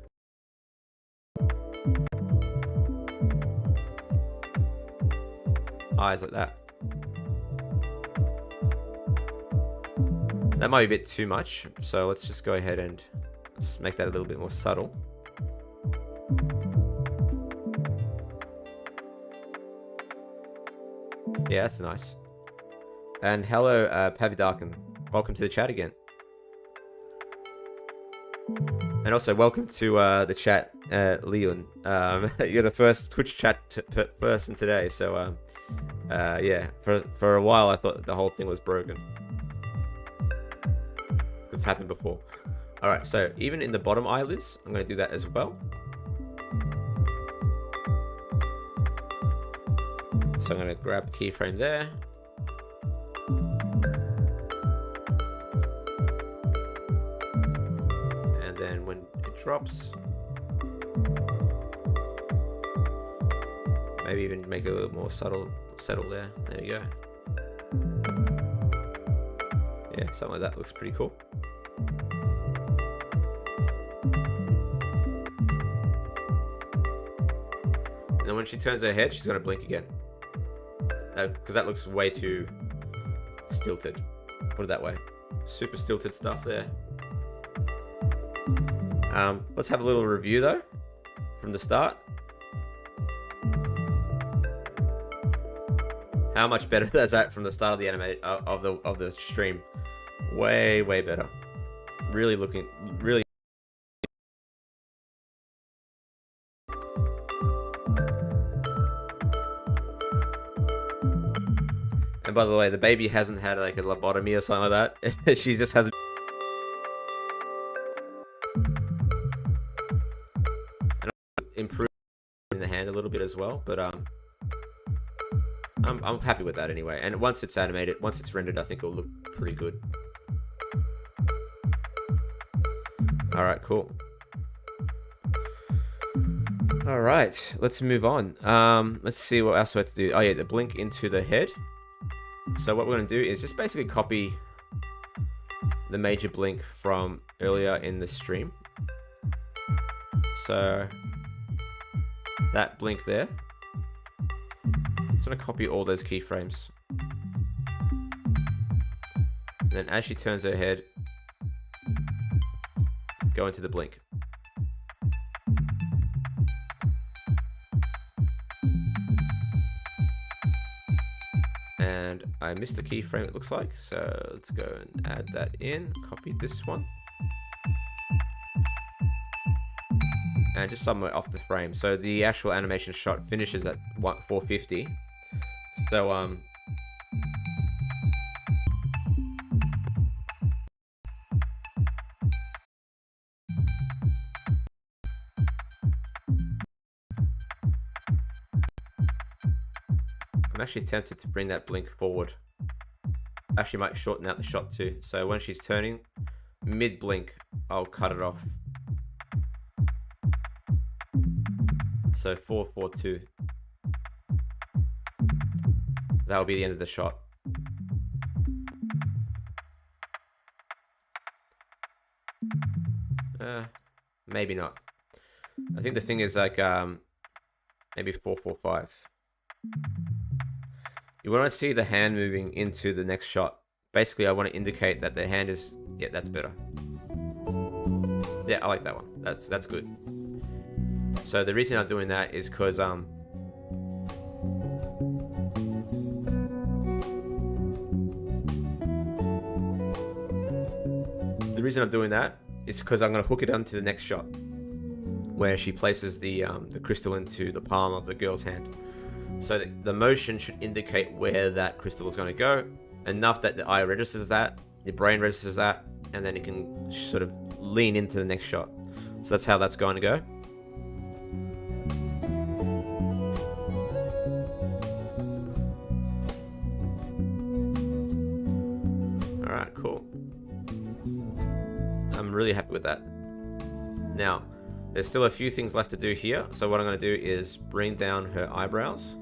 A: eyes like that. That might be a bit too much, so let's just go ahead and let's make that a little bit more subtle. Yeah, that's nice. And hello, Pavidarkan. Welcome to the chat again. And also, welcome to the chat, Leon. You're the first Twitch chat person today, so yeah, for a while I thought the whole thing was broken. It's happened before. Alright, so even in the bottom eyelids, I'm going to do that as well. So I'm going to grab a keyframe there. And then when it drops, maybe even make it a little more subtle there. There you go. Yeah, something like that looks pretty cool. And then when she turns her head, she's gonna blink again. Because that looks way too stilted. Put it that way. Super stilted stuff there. Let's have a little review though, from the start. How much better is that from the start of the of the stream? Way better. Really looking really. And by the way, the baby hasn't had like a lobotomy or something like that. She just has. And improved in the hand a little bit as well, but I'm happy with that anyway. And once it's animated, once it's rendered, I think it'll look pretty good. All right, cool. All right, let's move on. Let's see what else we have to do. Oh yeah, the blink into the head. So what we're going to do is just basically copy the major blink from earlier in the stream. So that blink there. Just going to copy all those keyframes. And then as she turns her head, go into the blink. And I missed a keyframe, it looks like. So let's go and add that in. Copy this one. And just somewhere off the frame. So the actual animation shot finishes at 450. So I'm actually tempted to bring that blink forward. Actually might shorten out the shot too. So when she's turning, mid blink, I'll cut it off. So 442. That will be the end of the shot. Maybe not. I think the thing is like maybe 445. You want to see the hand moving into the next shot. Basically, I want to indicate that the hand is... Yeah, that's better. Yeah, I like that one. That's good. So the reason I'm doing that is because the reason I'm doing that is because I'm going to hook it onto the next shot, where she places the crystal into the palm of the girl's hand. So the motion should indicate where that crystal is going to go, enough that the eye registers that, the brain registers that, and then it can sort of lean into the next shot. So that's how that's going to go. Alright, cool. I'm really happy with that. Now, there's still a few things left to do here. So what I'm going to do is bring down her eyebrows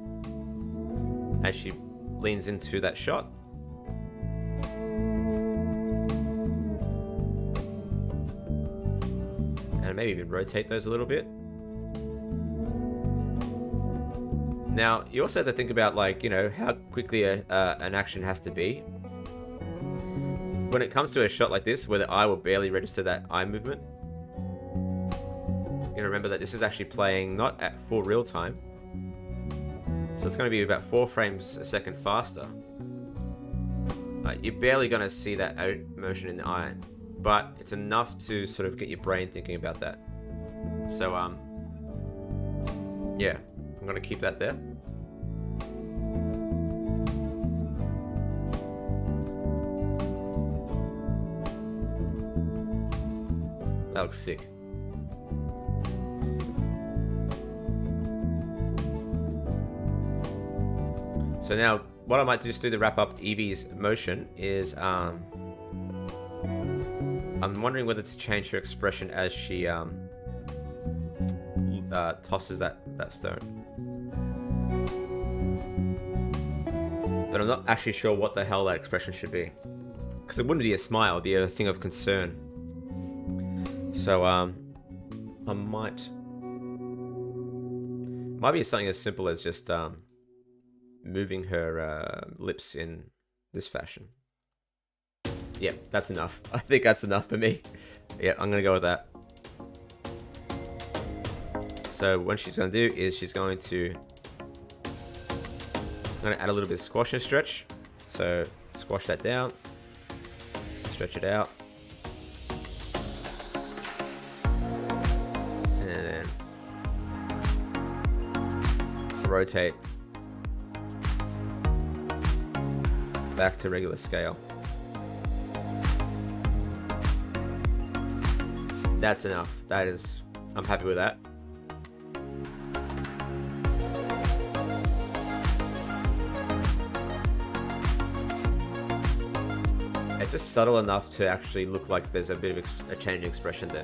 A: as she leans into that shot. And maybe even rotate those a little bit. Now, you also have to think about, like, you know, how quickly an action has to be. When it comes to a shot like this, where the eye will barely register that eye movement, you know, remember that this is actually playing not at full real time. So it's going to be about 4 frames a second faster. You're barely going to see that motion in the eye, but it's enough to sort of get your brain thinking about that. So, yeah, I'm going to keep that there. That looks sick. So now, what I might do to wrap up Evie's motion is, I'm wondering whether to change her expression as she tosses that stone. But I'm not actually sure what the hell that expression should be. because it wouldn't be a smile, it'd be a thing of concern. So I might be something as simple as just moving her lips in this fashion. Yeah, that's enough. I think that's enough for me. Yeah, I'm gonna go with that. So what she's gonna do is she's going to, I'm gonna add a little bit of squash and stretch. So squash that down, stretch it out, and then rotate back to regular scale. That's enough. That is, I'm happy with that. It's just subtle enough to actually look like there's a bit of a change in expression there.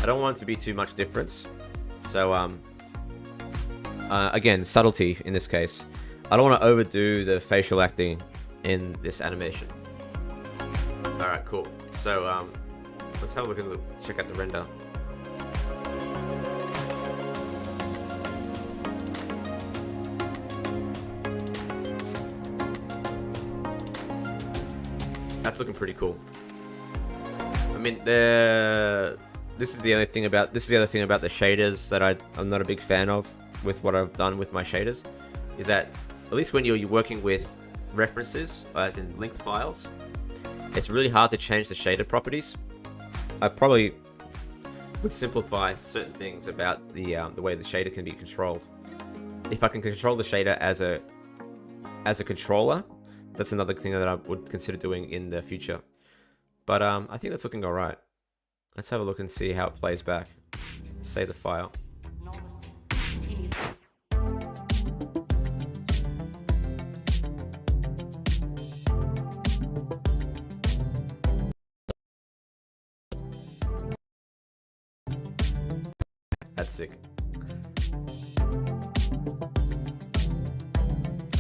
A: I don't want it to be too much difference. So again, subtlety in this case. I don't want to overdo the facial acting in this animation. Alright, cool. So let's have a look at check out the render. That's looking pretty cool. I mean, this is the other thing about the shaders that I'm not a big fan of with what I've done with my shaders, is that at least when you're working with references, as in linked files, it's really hard to change the shader properties. I probably would simplify certain things about the way the shader can be controlled. If I can control the shader as a controller, that's another thing that I would consider doing in the future. But I think that's looking alright. Let's have a look and see how it plays back. Save the file. That's sick.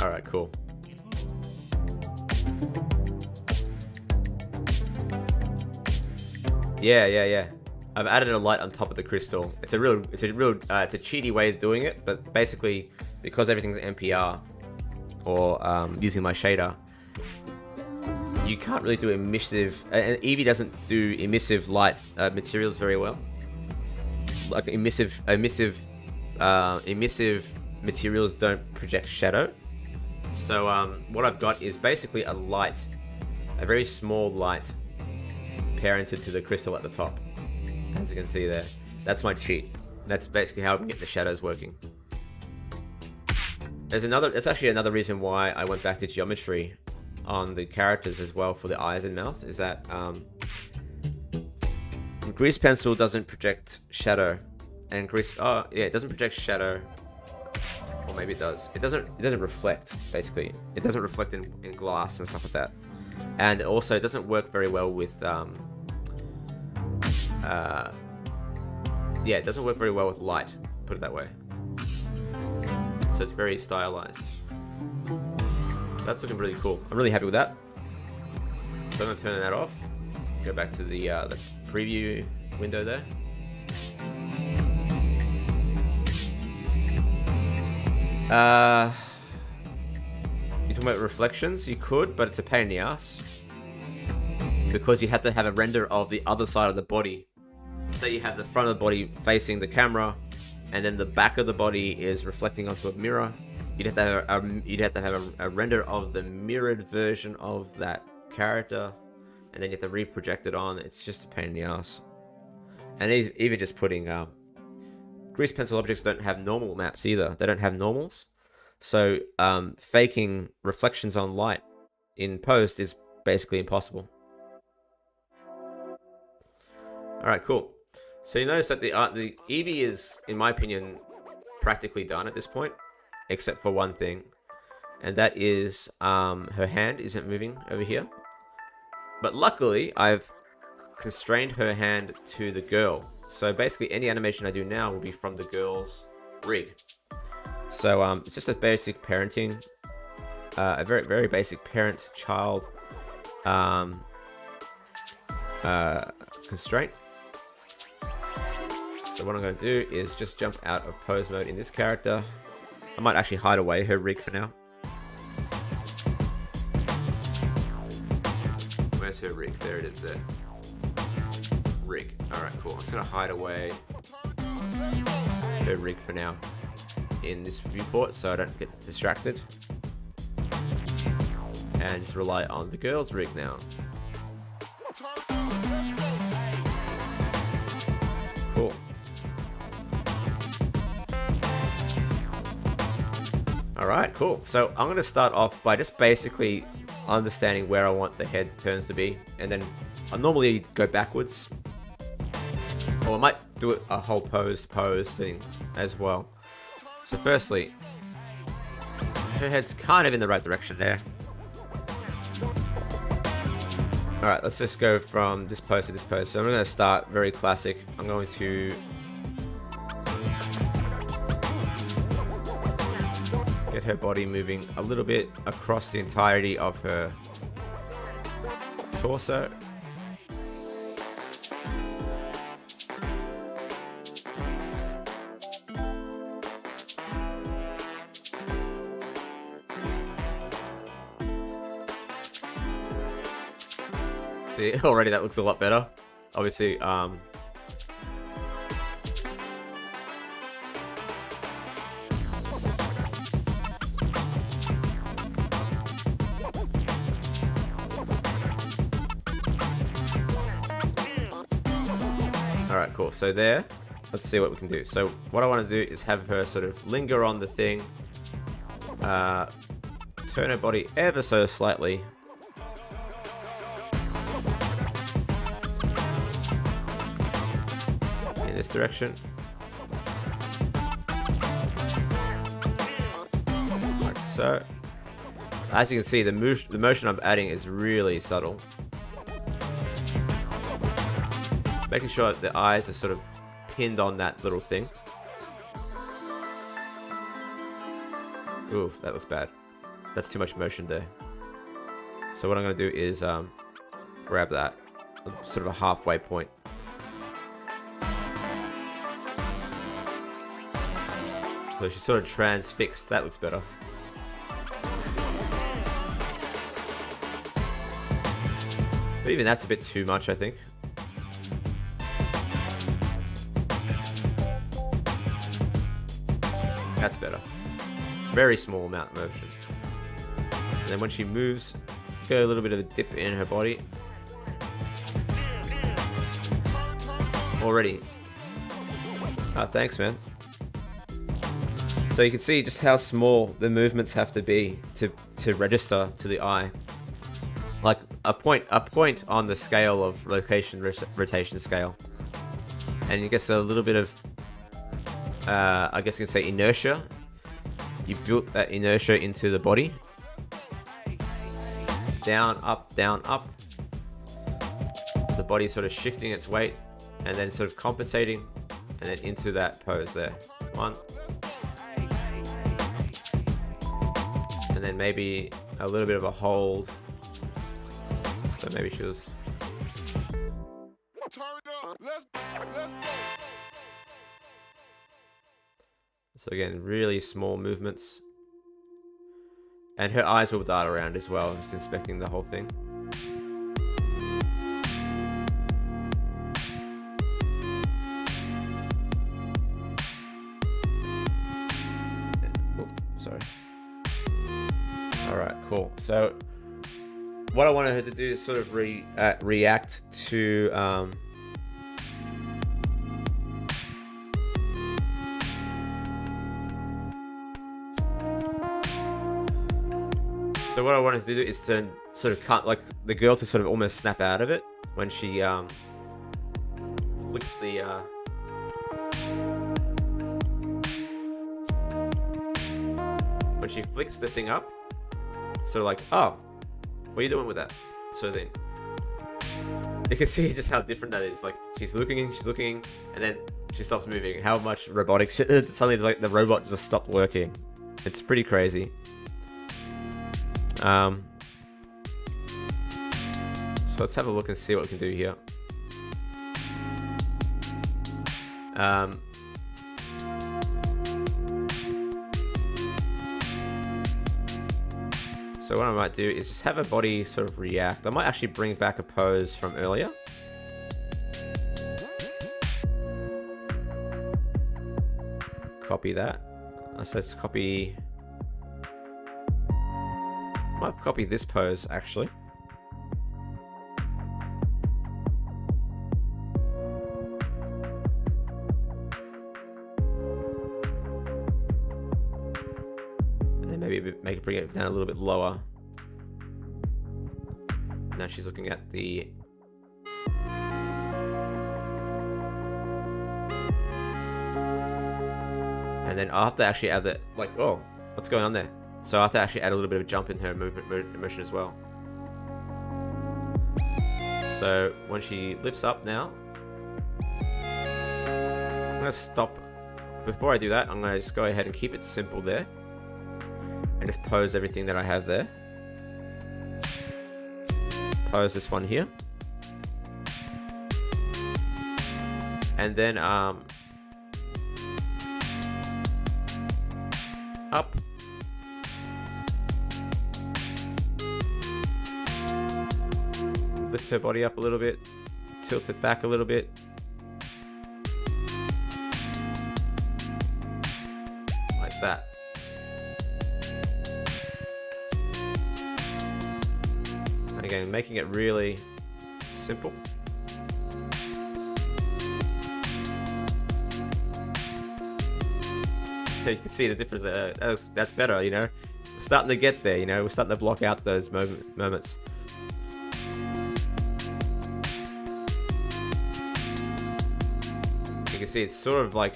A: Alright, cool. Yeah. I've added a light on top of the crystal. It's a cheaty way of doing it, but basically, because everything's NPR or using my shader, you can't really do emissive, and Eevee doesn't do emissive light materials very well. Like emissive materials don't project shadow. So what I've got is basically a light, a very small light, parented to the crystal at the top. As you can see there, that's my cheat. That's basically how I can get the shadows working. It's actually another reason why I went back to geometry on the characters as well for the eyes and mouth, is that grease pencil doesn't project shadow, and it doesn't project shadow, or maybe it does. It doesn't reflect, basically. It doesn't reflect in glass and stuff like that. And also it doesn't work very well with it doesn't work very well with light, put it that way. So it's very stylized. That's looking really cool. I'm really happy with that. So I'm gonna turn that off. Go back to the preview window there. You're talking about reflections? You could, but it's a pain in the ass, because you have to have a render of the other side of the body. So you have the front of the body facing the camera, and then the back of the body is reflecting onto a mirror. You'd have to have a render of the mirrored version of that character, and then you have to reproject it on. It's just a pain in the ass. And even just putting grease pencil objects don't have normal maps either. They don't have normals. So faking reflections on light in post is basically impossible. Alright, cool. So you notice that the Eevee is, in my opinion, practically done at this point, except for one thing, and that is her hand isn't moving over here. But luckily, I've constrained her hand to the girl. So basically, any animation I do now will be from the girl's rig. So it's just a basic parenting, a very basic parent-child constraint. So what I'm going to do is just jump out of pose mode in this character. I might actually hide away her rig for now. Where's her rig? There it is there. Rig. Alright, cool. I'm just going to hide away her rig for now in this viewport so I don't get distracted. And just rely on the girl's rig now. Cool. Alright, cool. So I'm going to start off by just basically understanding where I want the head turns to be, and then I normally go backwards, or I might do it a whole pose thing as well. So firstly, her head's kind of in the right direction there. Alright, let's just go from this pose to this pose. So I'm going to start very classic. I'm going to get her body moving a little bit across the entirety of her torso. See, already that looks a lot better. Obviously, Alright, cool. So there, let's see what we can do. So what I want to do is have her sort of linger on the thing, turn her body ever so slightly. In this direction. Like so. As you can see, the motion I'm adding is really subtle. Making sure that the eyes are sort of pinned on that little thing. Ooh, that looks bad. That's too much motion there. So what I'm going to do is grab that, sort of a halfway point. So she's sort of transfixed. That looks better. But even that's a bit too much, I think. That's better. Very small amount of motion. And then when she moves, get a little bit of a dip in her body. Already. Ah, thanks, man. So you can see just how small the movements have to be to register to the eye. Like a point on the scale of location rotation scale. And you get a little bit of I guess you can say inertia. You built that inertia into the body. Down, up, down, up. The body sort of shifting its weight and then sort of compensating and then into that pose there. One. And then maybe a little bit of a hold. So maybe she was... So again, really small movements. And her eyes will dart around as well, just inspecting the whole thing. Oops, sorry. Alright, cool. So what I wanted her to do is sort of react to... So what I wanted to do is to sort of cut, like the girl to sort of almost snap out of it when she flicks the thing up. Sort of like, oh, what are you doing with that? So then you can see just how different that is. Like she's looking, and then she stops moving. How much robotic shit, suddenly like the robot just stopped working. It's pretty crazy. So let's have a look and see what we can do here. So what I might do is just have a body sort of react. I might actually bring back a pose from earlier. Copy that. So let's copy. Might copy this pose actually. Maybe bring it down a little bit lower. Now she's looking at the and then I'll have to actually add it like, oh, what's going on there? So I have to actually add a little bit of a jump in her movement motion as well. So when she lifts up now, I'm gonna stop. Before I do that, I'm gonna just go ahead and keep it simple there. And just pose everything that I have there. Pose this one here. And then up. Lift her body up a little bit. Tilt it back a little bit. Like that. Again, making it really simple. You can see the difference. That's better, you know. We're starting to get there, you know. We're starting to block out those moments. You can see it's sort of like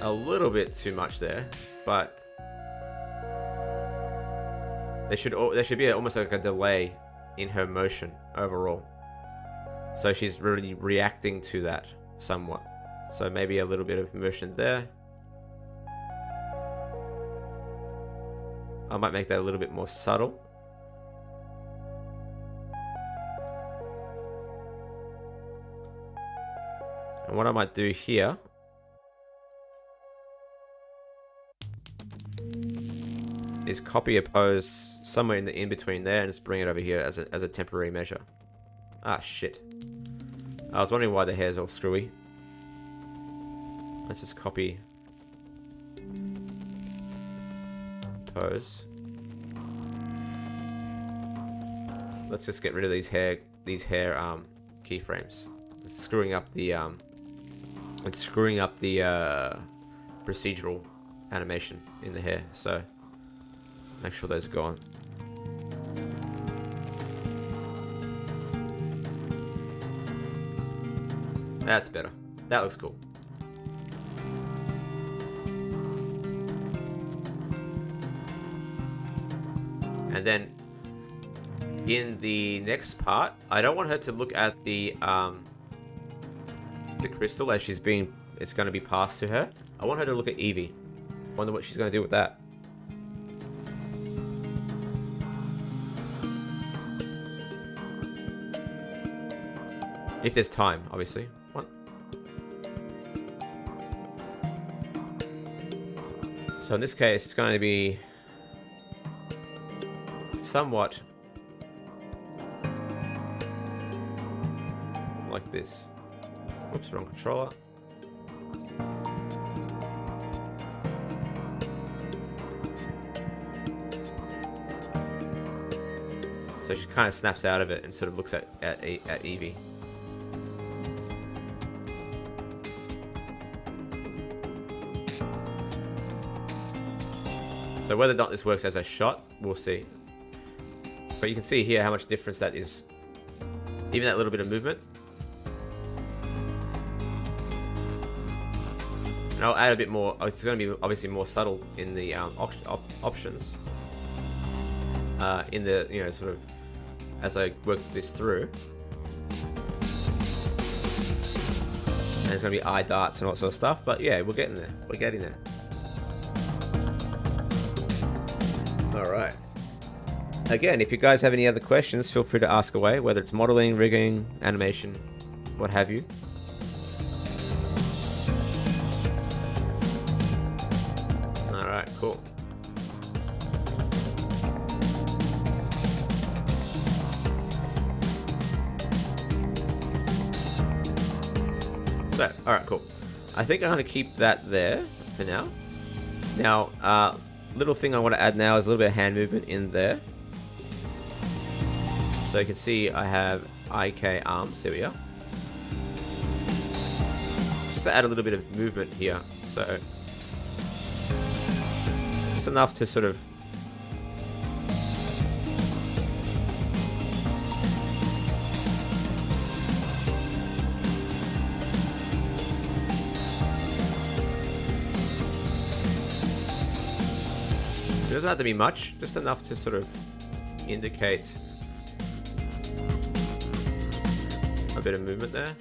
A: a little bit too much there, but there should be almost like a delay in her motion overall. So she's really reacting to that somewhat. So maybe a little bit of motion there. I might make that a little bit more subtle. And what I might do here is copy a pose somewhere in between there and just bring it over here as a temporary measure. Ah, shit. I was wondering why the hair's all screwy. Let's just copy pose. Let's just get rid of these hair keyframes. It's screwing up the procedural animation in the hair. So make sure those are gone. That's better. That looks cool. And then in the next part, I don't want her to look at the crystal as it's going to be passed to her. I want her to look at Evie. I wonder what she's going to do with that. If there's time, obviously. What? So in this case, it's going to be somewhat like this. Whoops, wrong controller. So she kind of snaps out of it and sort of looks at Evie. So whether or not this works as a shot, we'll see. But you can see here how much difference that is. Even that little bit of movement. And I'll add a bit more. It's going to be obviously more subtle in the options. In the, you know, sort of as I work this through. And there's going to be eye darts and all that sort of stuff. But yeah, we're getting there. We're getting there. Alright. again, if you guys have any other questions, feel free to ask away, whether it's modeling, rigging, animation, what have you. Alright, cool. So, alright, cool. I think I'm going to keep that there for now. Now, little thing I want to add now is a little bit of hand movement in there. So you can see I have IK arms. Here we are. Just to add a little bit of movement here. So it's enough to sort of it doesn't have to be much, just enough to sort of indicate a bit of movement there.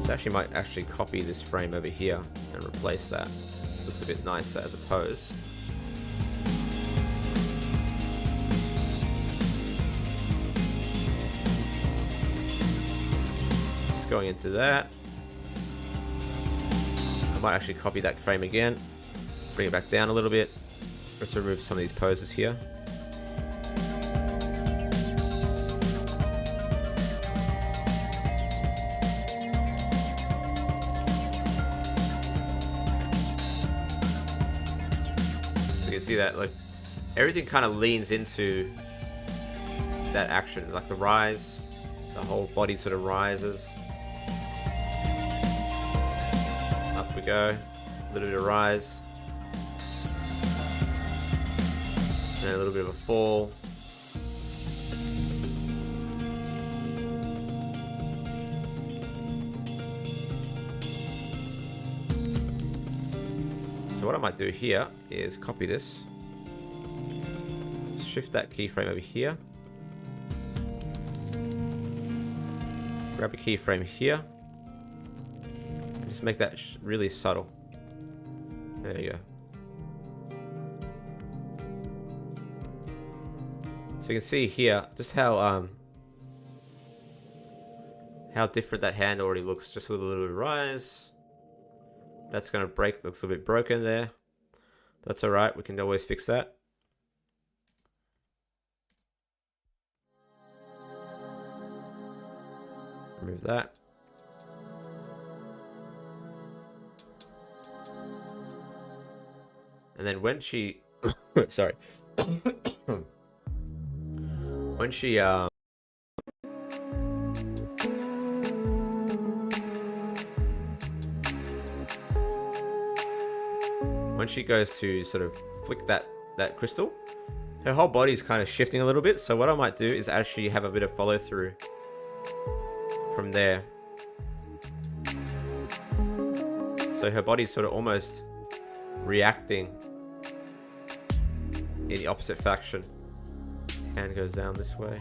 A: So actually might actually copy this frame over here and replace that. Looks a bit nicer as a pose. Just going into that. I might actually copy that frame again, bring it back down a little bit. Let's remove some of these poses here. See that, like, everything kind of leans into that action, like the rise, the whole body sort of rises. Up we go, a little bit of rise, and a little bit of a fall. So what I might do here is copy this, shift that keyframe over here, grab a keyframe here, and just make that really subtle. There you go. So you can see here just how different that hand already looks, just with a little bit of rise. That's going to break, looks a bit broken there. That's alright, we can always fix that. Remove that. And then when she... sorry. When she... when she goes to sort of flick that crystal, her whole body's kind of shifting a little bit. So what I might do is actually have a bit of follow through from there. So her body's sort of almost reacting in the opposite faction. Hand goes down this way.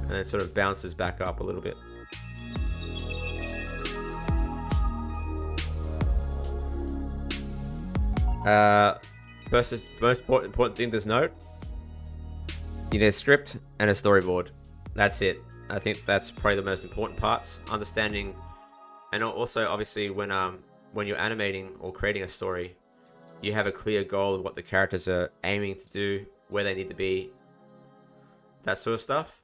A: And it sort of bounces back up a little bit. Most important thing to note, you need a script and a storyboard. That's it. I think that's probably the most important parts. Understanding, and also obviously when you're animating or creating a story, you have a clear goal of what the characters are aiming to do, where they need to be, that sort of stuff.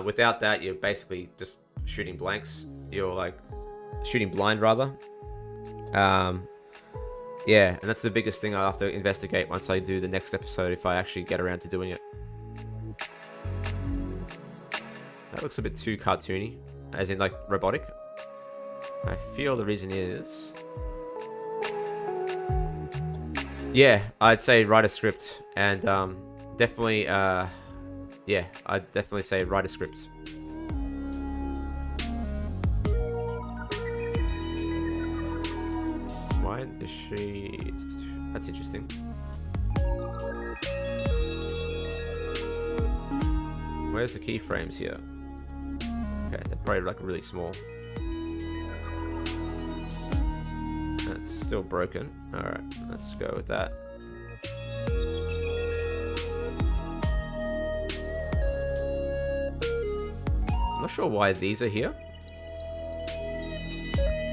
A: Without that, you're basically just shooting blanks. You're like shooting blind rather. Yeah, and that's the biggest thing I have to investigate once I do the next episode, if I actually get around to doing it. That looks a bit too cartoony, as in like robotic. I feel the reason is... yeah, I'd say write a script, and definitely, yeah, I'd definitely say write a script. Why is she... that's interesting. Where's the keyframes here? Okay, they're probably like really small. still broken. All right, let's go with that. I'm not sure why these are here.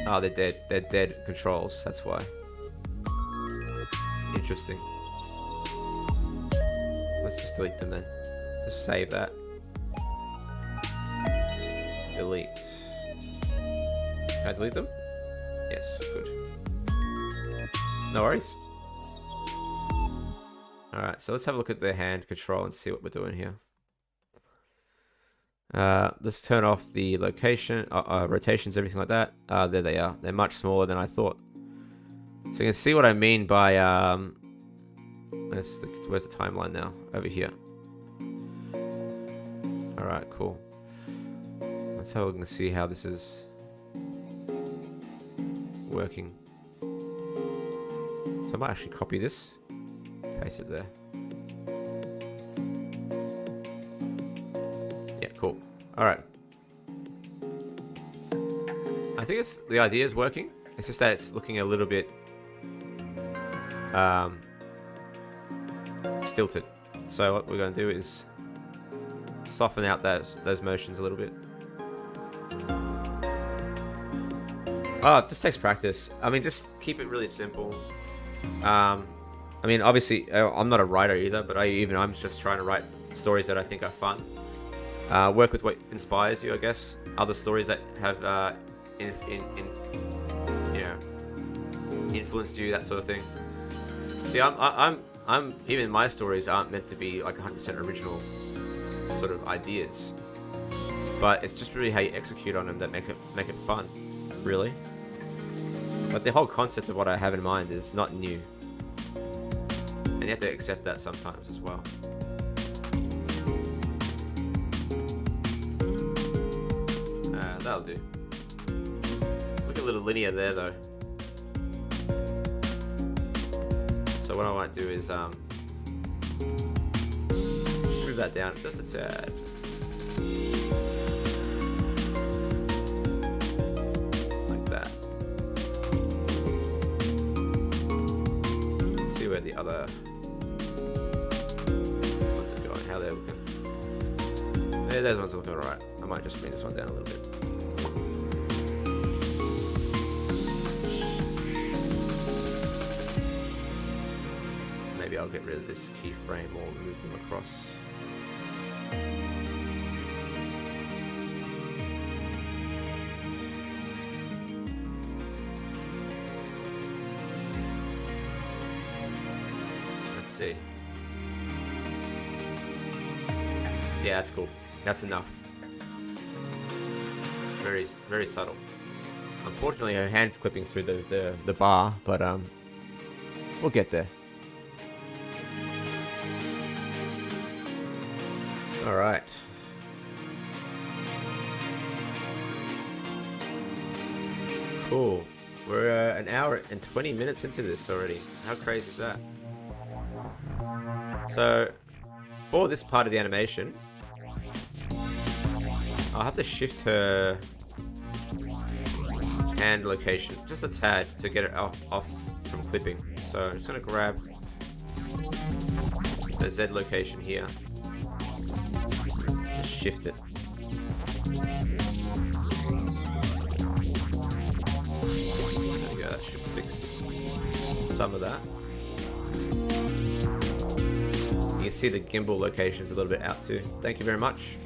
A: Oh, they're dead. They're dead controls. That's why. Interesting. Let's just delete them then. Just save that. Delete. Can I delete them? Yes, good. No worries. Alright, so let's have a look at the hand control and see what we're doing here. Let's turn off the location, rotations, everything like that. There they are. They're much smaller than I thought. So you can see what I mean by... where's the timeline now? Over here. Alright, cool. Let's have a look and see how this is working. So I might actually copy this, paste it there. Yeah, cool. All right. I think the idea is working. It's just that it's looking a little bit stilted. So what we're going to do is soften out those motions a little bit. Oh, it just takes practice. I mean, just keep it really simple. I mean, obviously, I'm not a writer either, but I'm just trying to write stories that I think are fun. Work with what inspires you, I guess. Other stories that have, influenced you, that sort of thing. See, I'm even my stories aren't meant to be like 100% original sort of ideas, but it's just really how you execute on them that make it fun, really. But the whole concept of what I have in mind is not new. And you have to accept that sometimes as well. That'll do. Look a little linear there though. So what I might do is move that down just a tad. Where the other ones are going, how they're looking. Yeah, those ones are looking alright. I might just bring this one down a little bit. Maybe I'll get rid of this keyframe or move them across. See. Yeah, that's cool. That's enough. Very, very subtle. Unfortunately, her hand's clipping through the bar, but we'll get there. All right. Cool. We're an hour and 20 minutes into this already. How crazy is that? So, for this part of the animation, I'll have to shift her hand location just a tad to get it off from clipping. So I'm just going to grab the Z location here, just shift it. There we go, that should fix some of that. You can see the gimbal location is a little bit out too. Thank you very much,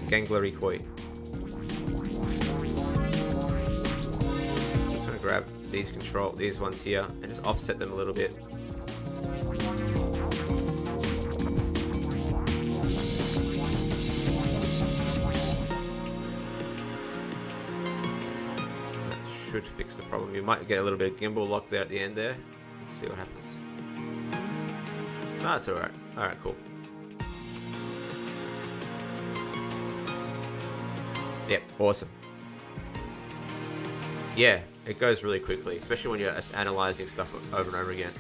A: Gangler Koi. I'm just going to grab these ones here and just offset them a little bit. That should fix the problem. You might get a little bit of gimbal locked there at the end there. Let's see what happens. No, it's alright. Alright, cool. Yep, awesome. Yeah, it goes really quickly, especially when you're analyzing stuff over and over again.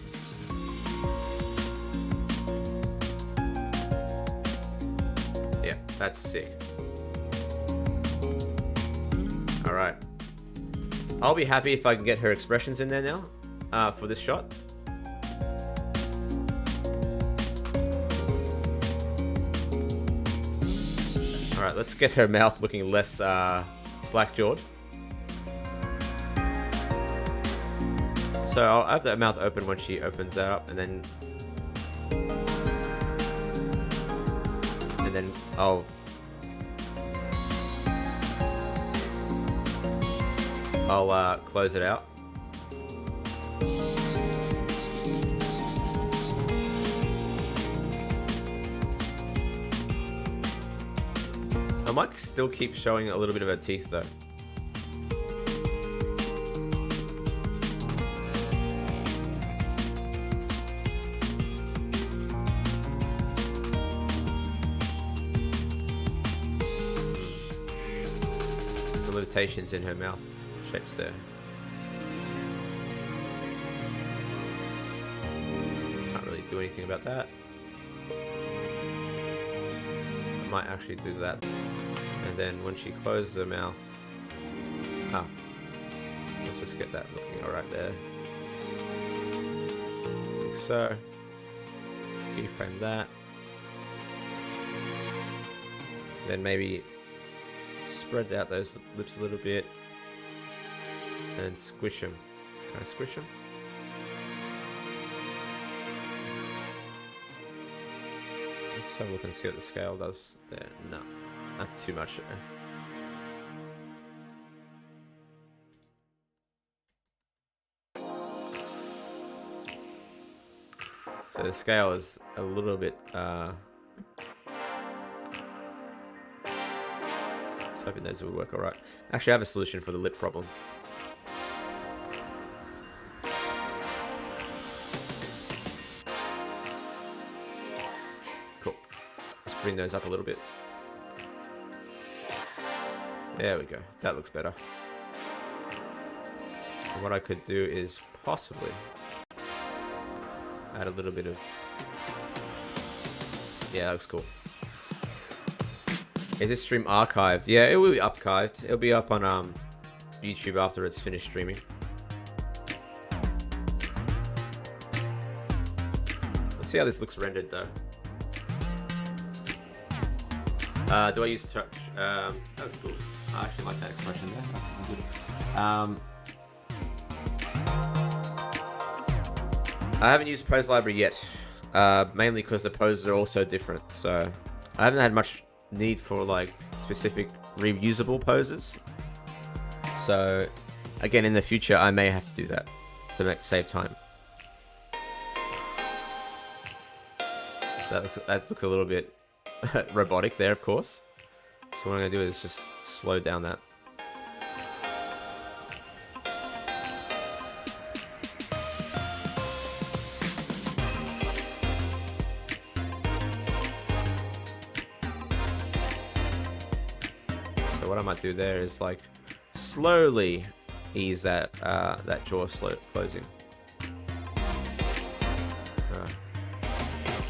A: Yeah, that's sick. Alright. I'll be happy if I can get her expressions in there now. for this shot. Alright, let's get her mouth looking less slack-jawed. So I'll have that mouth open when she opens that up, and then I'll close it out. I might still keep showing a little bit of her teeth though. The limitations in her mouth shapes there. Can't really do anything about that. I might actually do that. And then when she closes her mouth, let's just get that looking alright there. Like so. Keyframe that. Then maybe spread out those lips a little bit and squish them. Can I squish them? Let's have a look and see what the scale does there. No, that's too much there. So the scale is a little bit hoping those will work alright. Actually, I have a solution for the lip problem. Cool. Let's bring those up a little bit. There we go. That looks better. And what I could do is possibly add a little bit of... Yeah, that looks cool. Is this stream archived? Yeah, it will be archived. It'll be up on YouTube after it's finished streaming. Let's see how this looks rendered though. Do I use touch? That was cool. I actually like that expression there. That's good. I haven't used pose library yet, mainly because the poses are also different. So I haven't had much need for like specific reusable poses. So again, in the future, I may have to do that to save time. So that looks a little bit robotic there, of course. So what I'm going to do is just slow down that. So what I might do there is like slowly ease that that jaw closing. So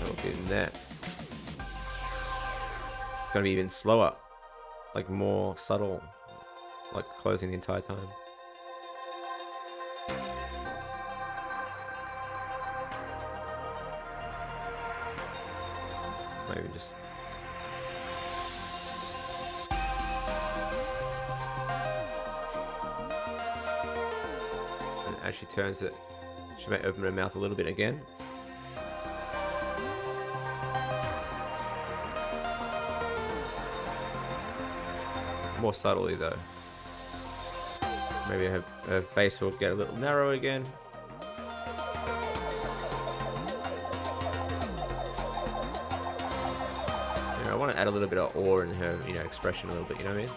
A: we'll get in there. It's gonna be even slower, like more subtle, like closing the entire time. Maybe just. And as she turns it, she may open her mouth a little bit again. More subtly though. Maybe her face will get a little narrow again. I want to add a little bit of awe in her, expression a little bit. You know what I mean?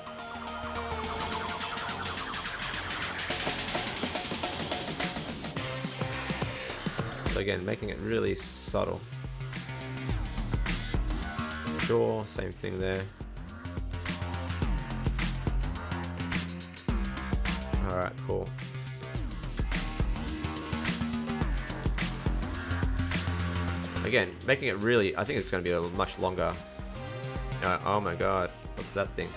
A: So again, making it really subtle. Jaw, same thing there. Alright, cool. Again, making it really, I think it's going to be a much longer. Oh my god, what's that thing?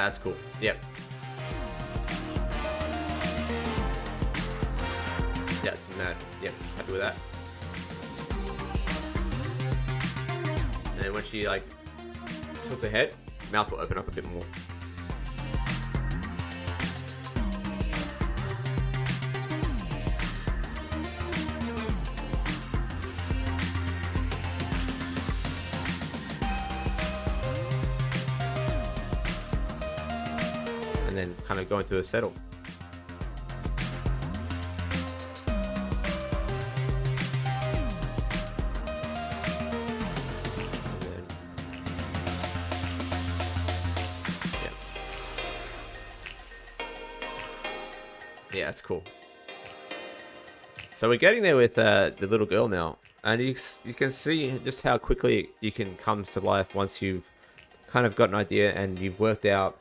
A: that's cool. Yep. Yes, mad. Yep, happy with that. And then when she like tilts her head, mouth will open up a bit more. And then kind of go into a settle. Yeah, that's cool. So we're getting there with the little girl now, and you can see just how quickly you can come to life once you've kind of got an idea and you've worked out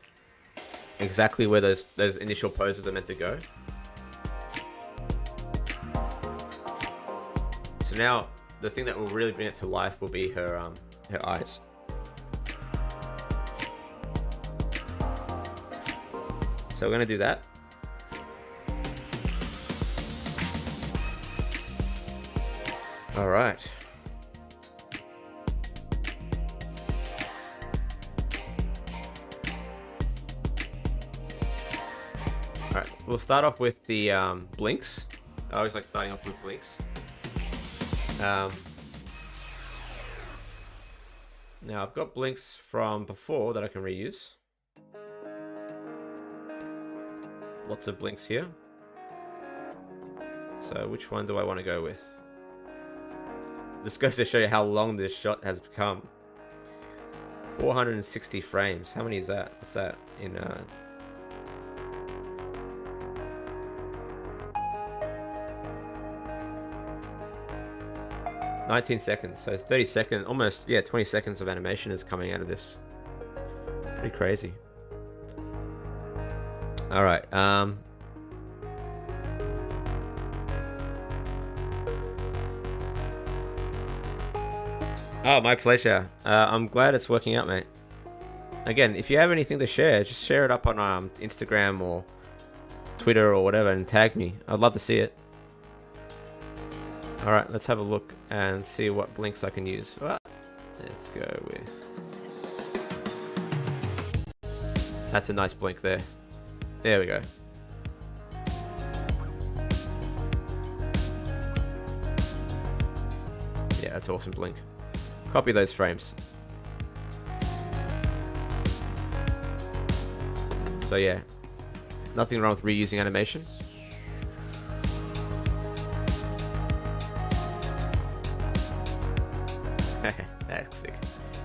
A: exactly where those initial poses are meant to go. So now the thing that will really bring it to life will be her eyes. So we're gonna do that. All right. All right, we'll start off with the blinks. I always like starting off with blinks. Now I've got blinks from before that I can reuse. Lots of blinks here. So which one do I want to go with? This goes to show you how long this shot has become. 460 frames. How many is that? What's that in 19 seconds. So 30 seconds, almost, yeah, 20 seconds of animation is coming out of this. Pretty crazy. All right. Oh, my pleasure. I'm glad it's working out, mate. Again, if you have anything to share, just share it up on Instagram or Twitter or whatever and tag me. I'd love to see it. All right, let's have a look and see what blinks I can use. Let's go with... That's a nice blink there. There we go. Yeah, that's awesome blink. Copy those frames. So yeah, nothing wrong with reusing animation. That's sick.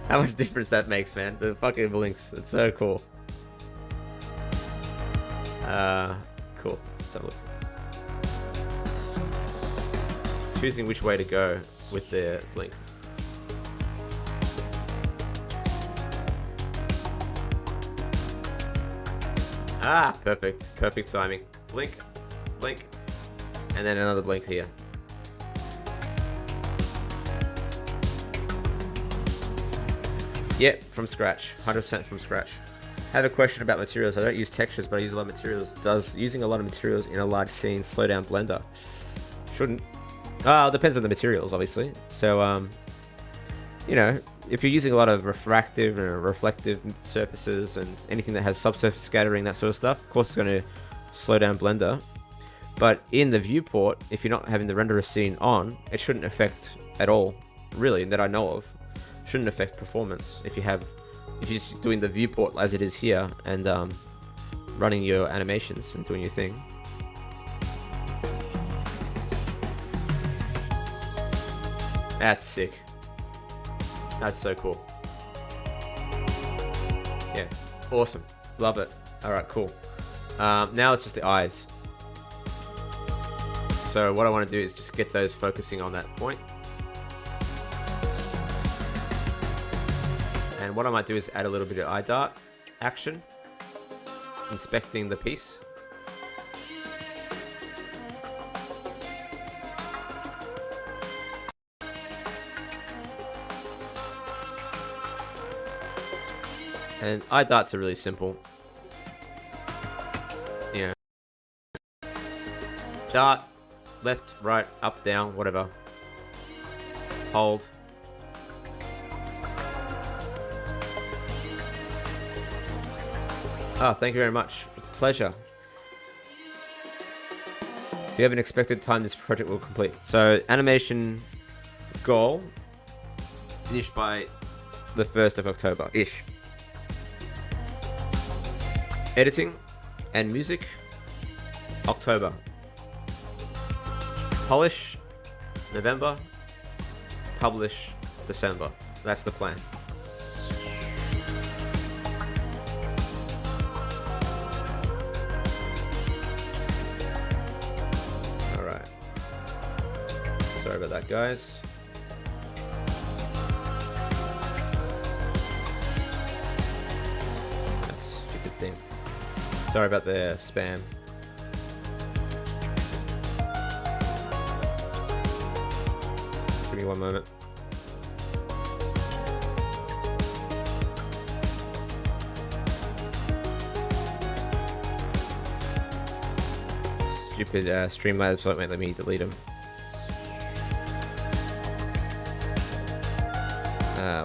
A: How much difference that makes, man. The fucking blinks. It's so cool. Cool. Let's have a look. Choosing which way to go with the blink. Ah, perfect. Perfect timing. Blink, blink, and then another blink here. Yep, from scratch. 100% from scratch. I have a question about materials. I don't use textures, but I use a lot of materials. Does using a lot of materials in a large scene slow down Blender? Shouldn't. It depends on the materials, obviously. So, you know, if you're using a lot of refractive and reflective surfaces and anything that has subsurface scattering, that sort of stuff, of course it's going to slow down Blender. But in the viewport, if you're not having the renderer scene on, it shouldn't affect at all, really, that I know of. Shouldn't affect performance if you're just doing the viewport as it is here and running your animations and doing your thing. That's sick. That's so cool. Yeah, awesome. Love it. All right, cool. Now it's just the eyes. So what I want to do is just get those focusing on that point. And what I might do is add a little bit of eye dart action, inspecting the piece. And eye darts are really simple. Start, left, right, up, down, whatever. Hold. Oh, thank you very much. Pleasure. Do you have an expected time this project will complete? So, animation goal, finished by the 1st of October-ish. Editing and music, October. Polish, November. Publish, December. That's the plan. Alright. Sorry about that, guys. That's a stupid thing. Sorry about the spam. Give me one moment. Stupid Streamlabs won't let me delete them.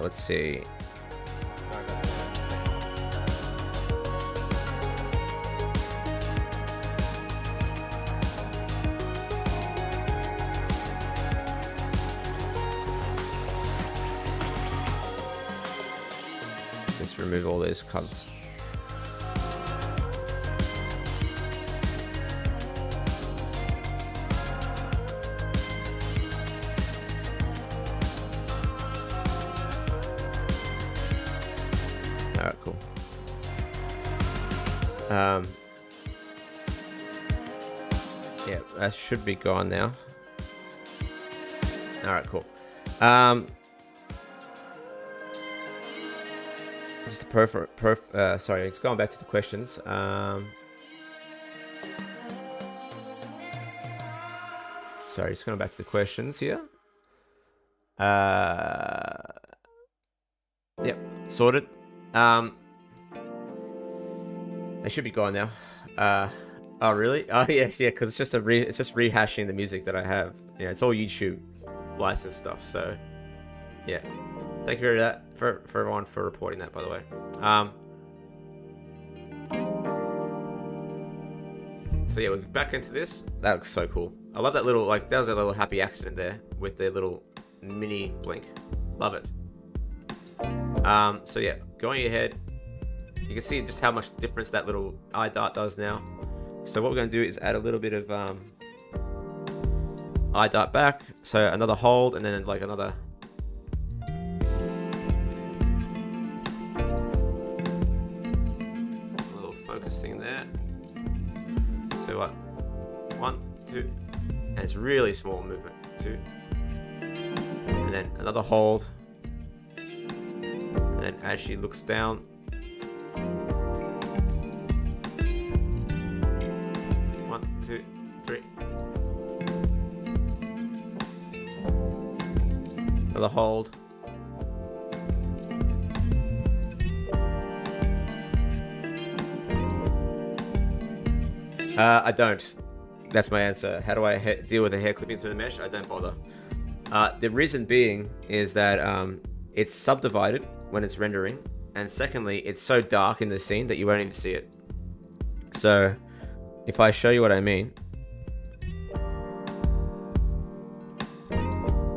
A: Let's see. Just remove all those cunts. Alright, cool. Yeah, that should be gone now. Alright, cool. Just a sorry, going back to the questions. Sorry, just going back to the questions here. Yep, sorted. They should be gone now. Oh really? Oh yes, yeah, because it's just it's just rehashing the music that I have. Yeah, it's all YouTube licensed stuff. So yeah, thank you for everyone for reporting that, by the way. So yeah, we're back into this. That looks so cool. I love that little, like, that was a little happy accident there with their little mini blink. Love it. So yeah, going ahead, you can see just how much difference that little eye dart does now. So what we're going to do is add a little bit of eye dart back. So another hold and then like another. A little focusing there. So what? 1, 2, and it's really small movement. 2, and then another hold. And then as she looks down, 1, 2, 3. Another hold. I don't. That's my answer. How do I deal with the hair clipping through the mesh? I don't bother. The reason being is that it's subdivided when it's rendering, and secondly, it's so dark in the scene that you won't even see it. So, if I show you what I mean,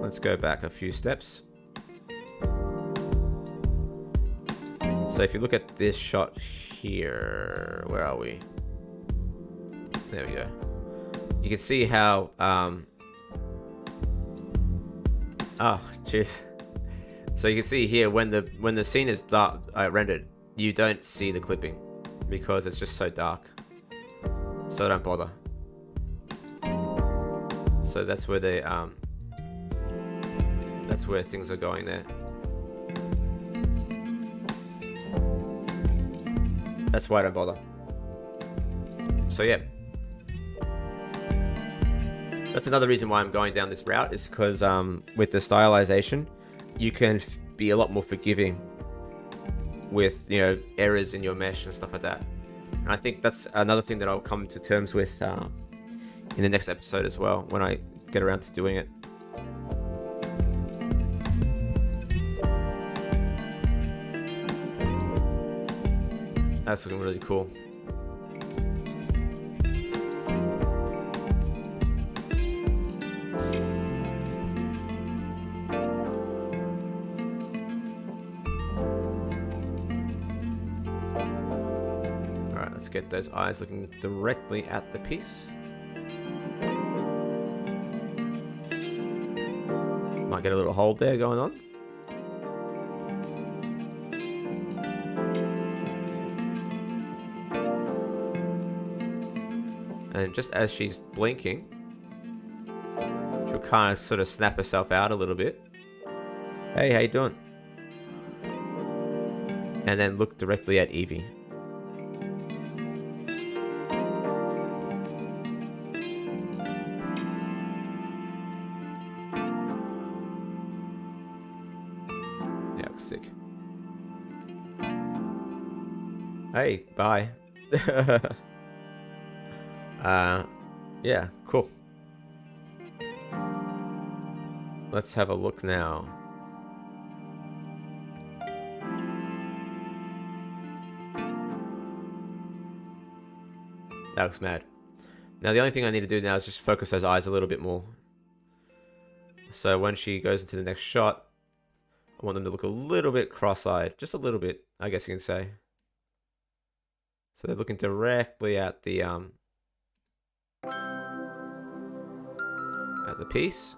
A: let's go back a few steps. So if you look at this shot here, where are we? There we go. You can see how, oh, jeez. So you can see here when the scene is dark, rendered, you don't see the clipping because it's just so dark. So don't bother. So that's where that's where things are going there. That's why I don't bother. So yeah. That's another reason why I'm going down this route, is because with the stylization, you can be a lot more forgiving with, you know, errors in your mesh and stuff like that. And I think that's another thing that I'll come to terms with in the next episode as well, when I get around to doing it. That's looking really cool. Alright, let's get those eyes looking directly at the piece. Might get a little hold there going on. And just as she's blinking, she'll kind of sort of snap herself out a little bit. Hey, how you doing? And then look directly at Evie. Yeah, sick. Hey, bye. Yeah, cool. Let's have a look now. That looks mad. Now the only thing I need to do now is just focus those eyes a little bit more. So when she goes into the next shot, I want them to look a little bit cross-eyed. Just a little bit, I guess you can say. So they're looking directly at the piece,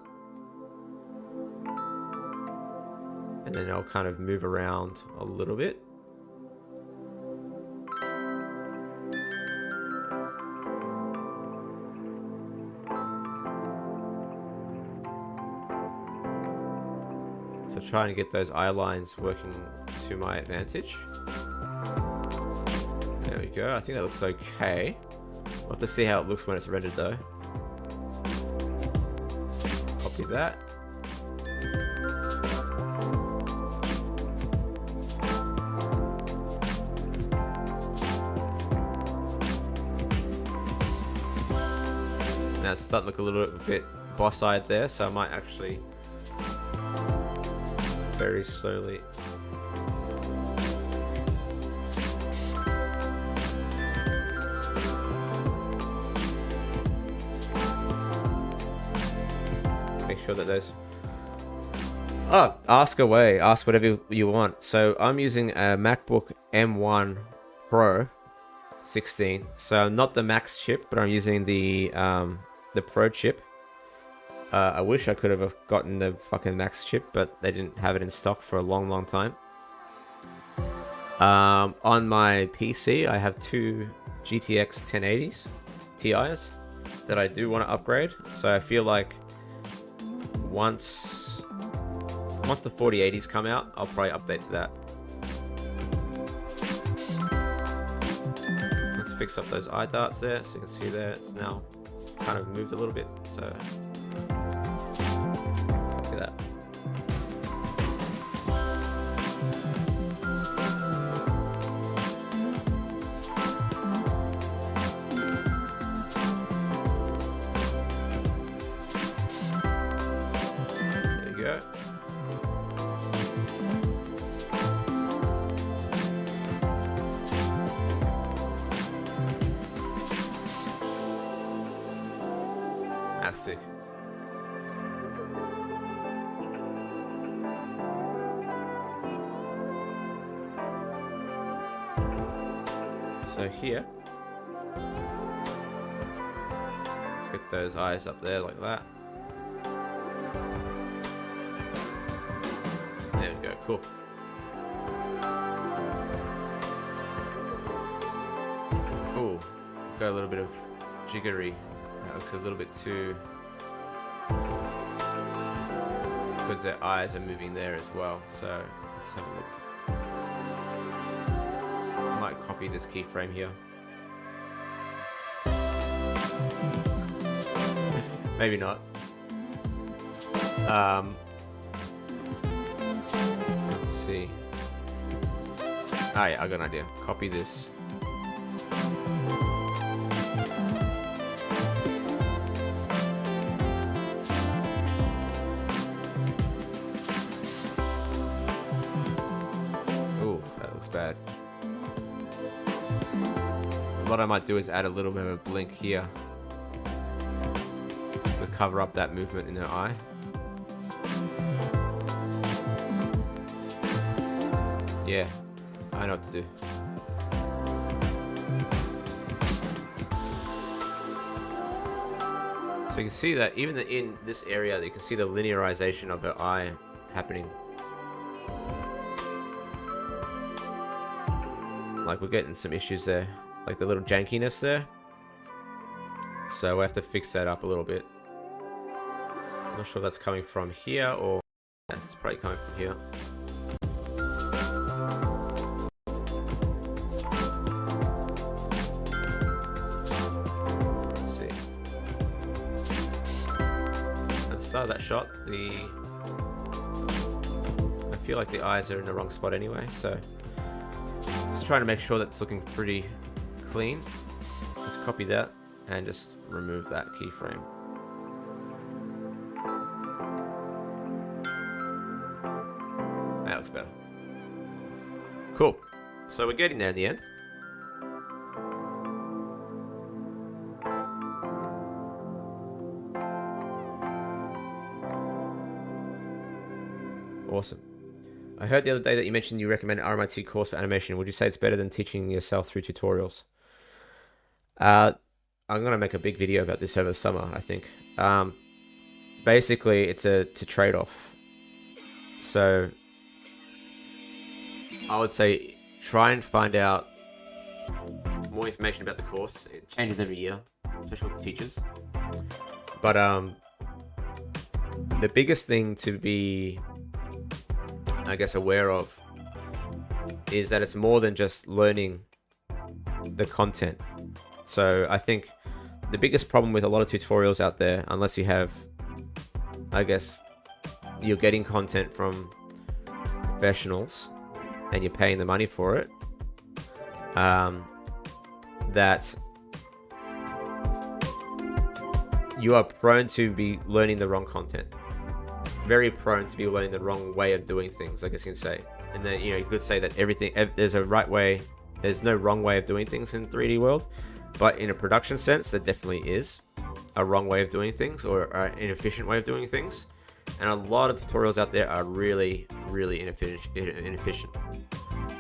A: and then I'll kind of move around a little bit. So trying to get those eye lines working to my advantage. There we go. I think that looks okay. We'll have to see how it looks when it's rendered though. Copy that. Now it's starting to look a little bit boss-eyed there, so I might actually very slowly make sure that those... Oh, ask away. Ask whatever you want. So I'm using a MacBook M1 Pro 16. So not the Max chip, but I'm using the Pro chip. I wish I could have gotten the fucking Max chip, but they didn't have it in stock for a long time. On my PC, I have two GTX 1080s Ti's that I do want to upgrade. So I feel like once the 4080s come out, I'll probably update to that. Let's fix up those eye darts there, so you can see there it's now kind of moved a little bit. So look at that. There you go. That's sick. So here, let's get those eyes up there like that. There we go, cool. Ooh, got a little bit of jiggery. That looks a little bit too... because their eyes are moving there as well. So let's have a look. I might copy this keyframe here. Maybe not. Let's see. Ah, yeah, I got an idea. Copy this. what I might do is add a little bit of a blink here to cover up that movement in her eye. Yeah, I know what to do. So you can see that even in this area, you can see the linearization of her eye happening. Like, we're getting some issues there, like the little jankiness there. So we have to fix that up a little bit. I'm not sure if that's coming from here or it's probably coming from here. Let's see. At the start of that shot, I feel like the eyes are in the wrong spot anyway, so just trying to make sure that it's looking pretty clean. Let's copy that and just remove that keyframe. That looks better. Cool. So we're getting there in the end. Awesome. I heard the other day that you mentioned you recommend an RMIT course for animation. Would you say it's better than teaching yourself through tutorials? I'm going to make a big video about this over the summer, I think. Basically, it's a trade-off. So I would say try and find out more information about the course. It changes every year, especially with the teachers. But the biggest thing to be, I guess, aware of is that it's more than just learning the content. So I think the biggest problem with a lot of tutorials out there, unless you have, I guess, you're getting content from professionals and you're paying the money for it, that you are prone to be learning the wrong content. Very prone to be learning the wrong way of doing things, I guess you can say. And then, you know, you could say that there's a right way, there's no wrong way of doing things in 3D world, but in a production sense, there definitely is a wrong way of doing things, or an inefficient way of doing things. And a lot of tutorials out there are really, really inefficient.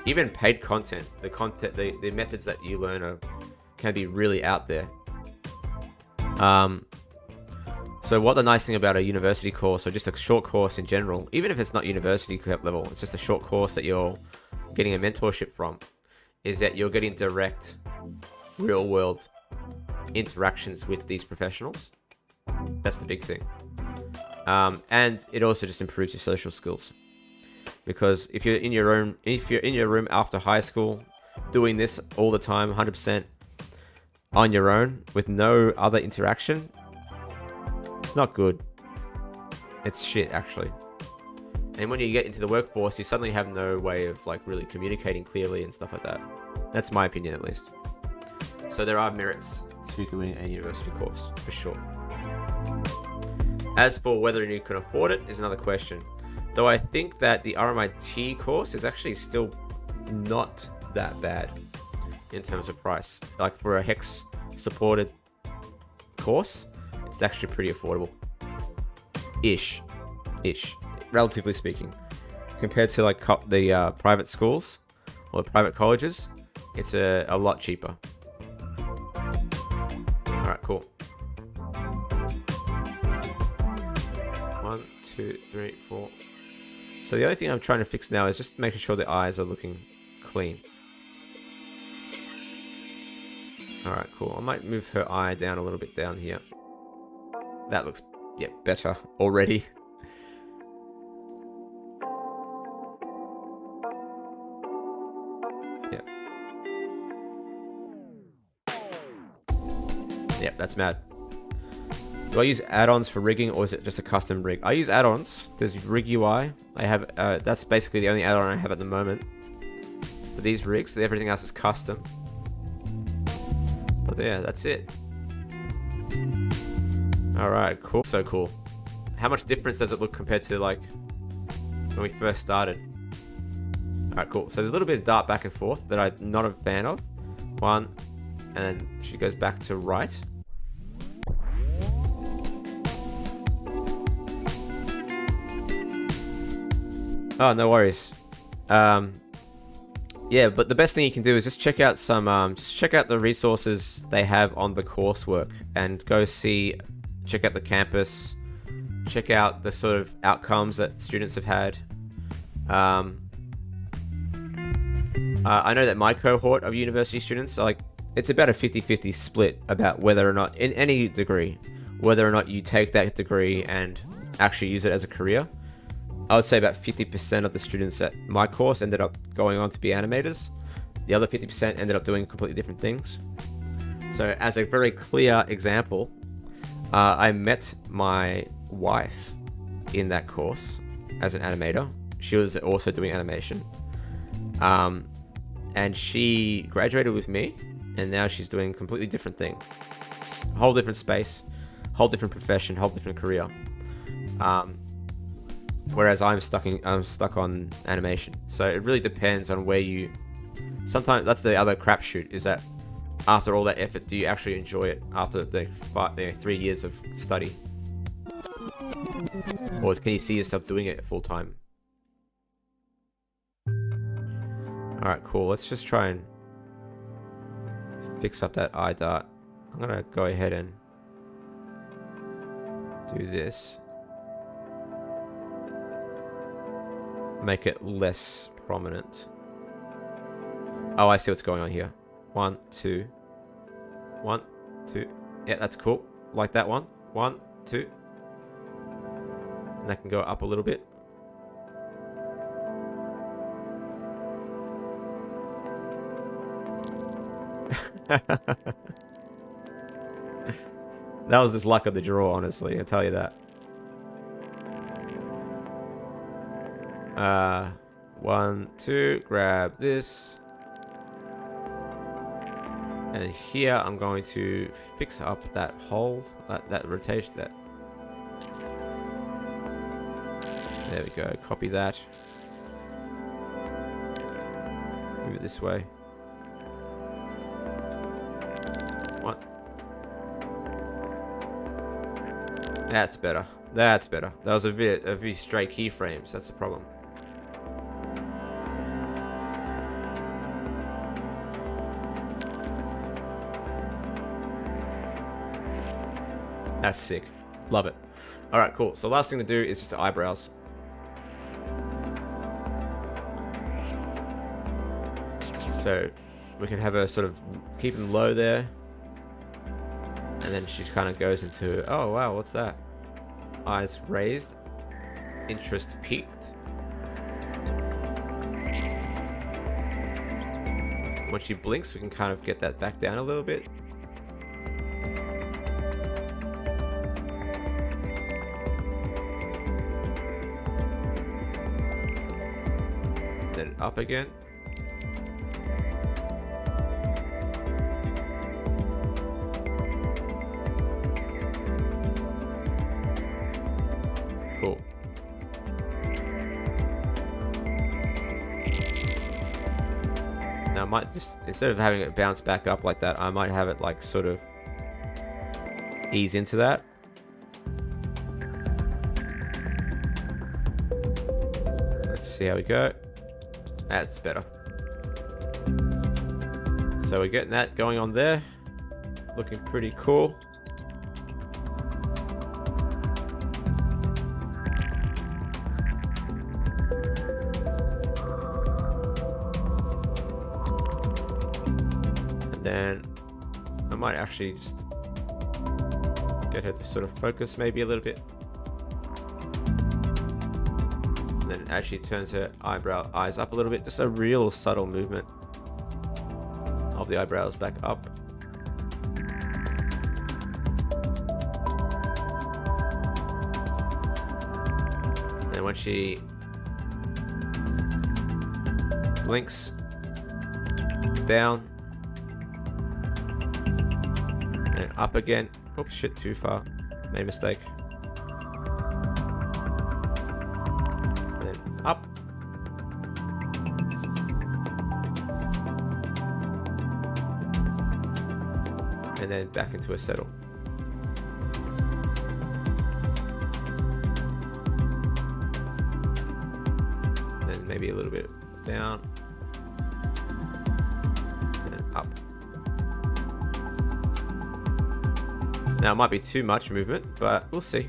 A: Even paid content, the methods that you learn can be really out there. So what the nice thing about a university course, or just a short course in general, even if it's not university level, it's just a short course that you're getting a mentorship from, is that you're getting direct, real world interactions with these professionals. That's the big thing. And it also just improves your social skills, because if you're in your room after high school doing this all the time, 100% on your own with no other interaction, it's not good. It's shit, actually. And when you get into the workforce, you suddenly have no way of like really communicating clearly and stuff like that. That's my opinion, at least. So there are merits to doing a university course, for sure. As for whether you can afford it is another question. Though I think that the RMIT course is actually still not that bad in terms of price. Like for a HEX supported course, it's actually pretty affordable. Ish, relatively speaking. Compared to like the private schools or the private colleges, it's a lot cheaper. Alright, cool. 1, 2, 3, 4. So the only thing I'm trying to fix now is just making sure the eyes are looking clean. Alright, cool. I might move her eye down a little bit down here. That looks, yeah, better already. Yep. Yep, that's mad. Do I use add-ons for rigging, or is it just a custom rig? I use add-ons. There's Rig UI. I have that's basically the only add-on I have at the moment for these rigs. Everything else is custom. But yeah, that's it. Alright, cool. So cool. How much difference does it look compared to like when we first started? Alright, cool. So there's a little bit of dart back and forth that I'm not a fan of. 1, and then she goes back to right. Oh, no worries. Yeah, but the best thing you can do is just check out just check out the resources they have on the coursework, and go check out the campus, check out the sort of outcomes that students have had. I know that my cohort of university students, it's about a 50-50 split about whether or not, in any degree, whether or not you take that degree and actually use it as a career. I would say about 50% of the students at my course ended up going on to be animators. The other 50% ended up doing completely different things. So as a very clear example, I met my wife in that course as an animator. She was also doing animation. And she graduated with me, and now she's doing a completely different thing. A whole different space, whole different profession, whole different career. Whereas I'm stuck on animation. So it really depends on where you... Sometimes that's the other crapshoot, is that after all that effort, do you actually enjoy it after the 3 years of study? Or can you see yourself doing it full time? Alright, cool. Let's just try and fix up that eye dart. I'm gonna go ahead and do this. Make it less prominent. Oh, I see what's going on here. 1, 2. 1, 2. Yeah, that's cool. Like that one. 1, 2. And that can go up a little bit. That was just luck of the draw, honestly. I'll tell you that. 1, 2, grab this. And here I'm going to fix up that hold, that rotation, there we go, copy that. Move it this way. What? That's better. That's better. That was a few stray keyframes. That's the problem. That's sick. Love it. Alright, cool. So last thing to do is just the eyebrows. So we can have her sort of keep them low there. And then she kind of goes into, oh wow, what's that? Eyes raised. Interest peaked. When she blinks, we can kind of get that back down a little bit. Then up again. Cool. Now I might just, instead of having it bounce back up like that, I might have it like sort of ease into that. Let's see how we go. That's better. So we're getting that going on there. Looking pretty cool. And then I might actually just get her to sort of focus maybe a little bit. And then as she turns her eyes up a little bit, just a real subtle movement of the eyebrows back up. And then when she blinks, down, and up again. Oops, shit, too far. Made a mistake. Up. and then back into a settle. Then maybe a little bit down and then up. Now it might be too much movement, but we'll see.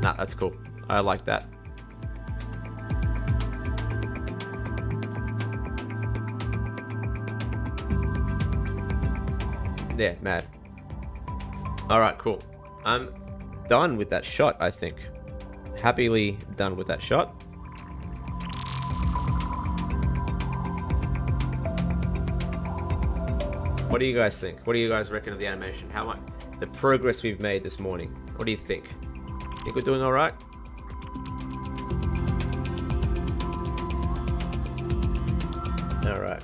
A: Nah, that's cool. I like that. Yeah, mad. Alright, cool. I'm done with that shot, I think. Happily done with that shot. What do you guys think? What do you guys reckon of the animation? How much the progress we've made this morning? What do you think? Think we're doing all right? All right.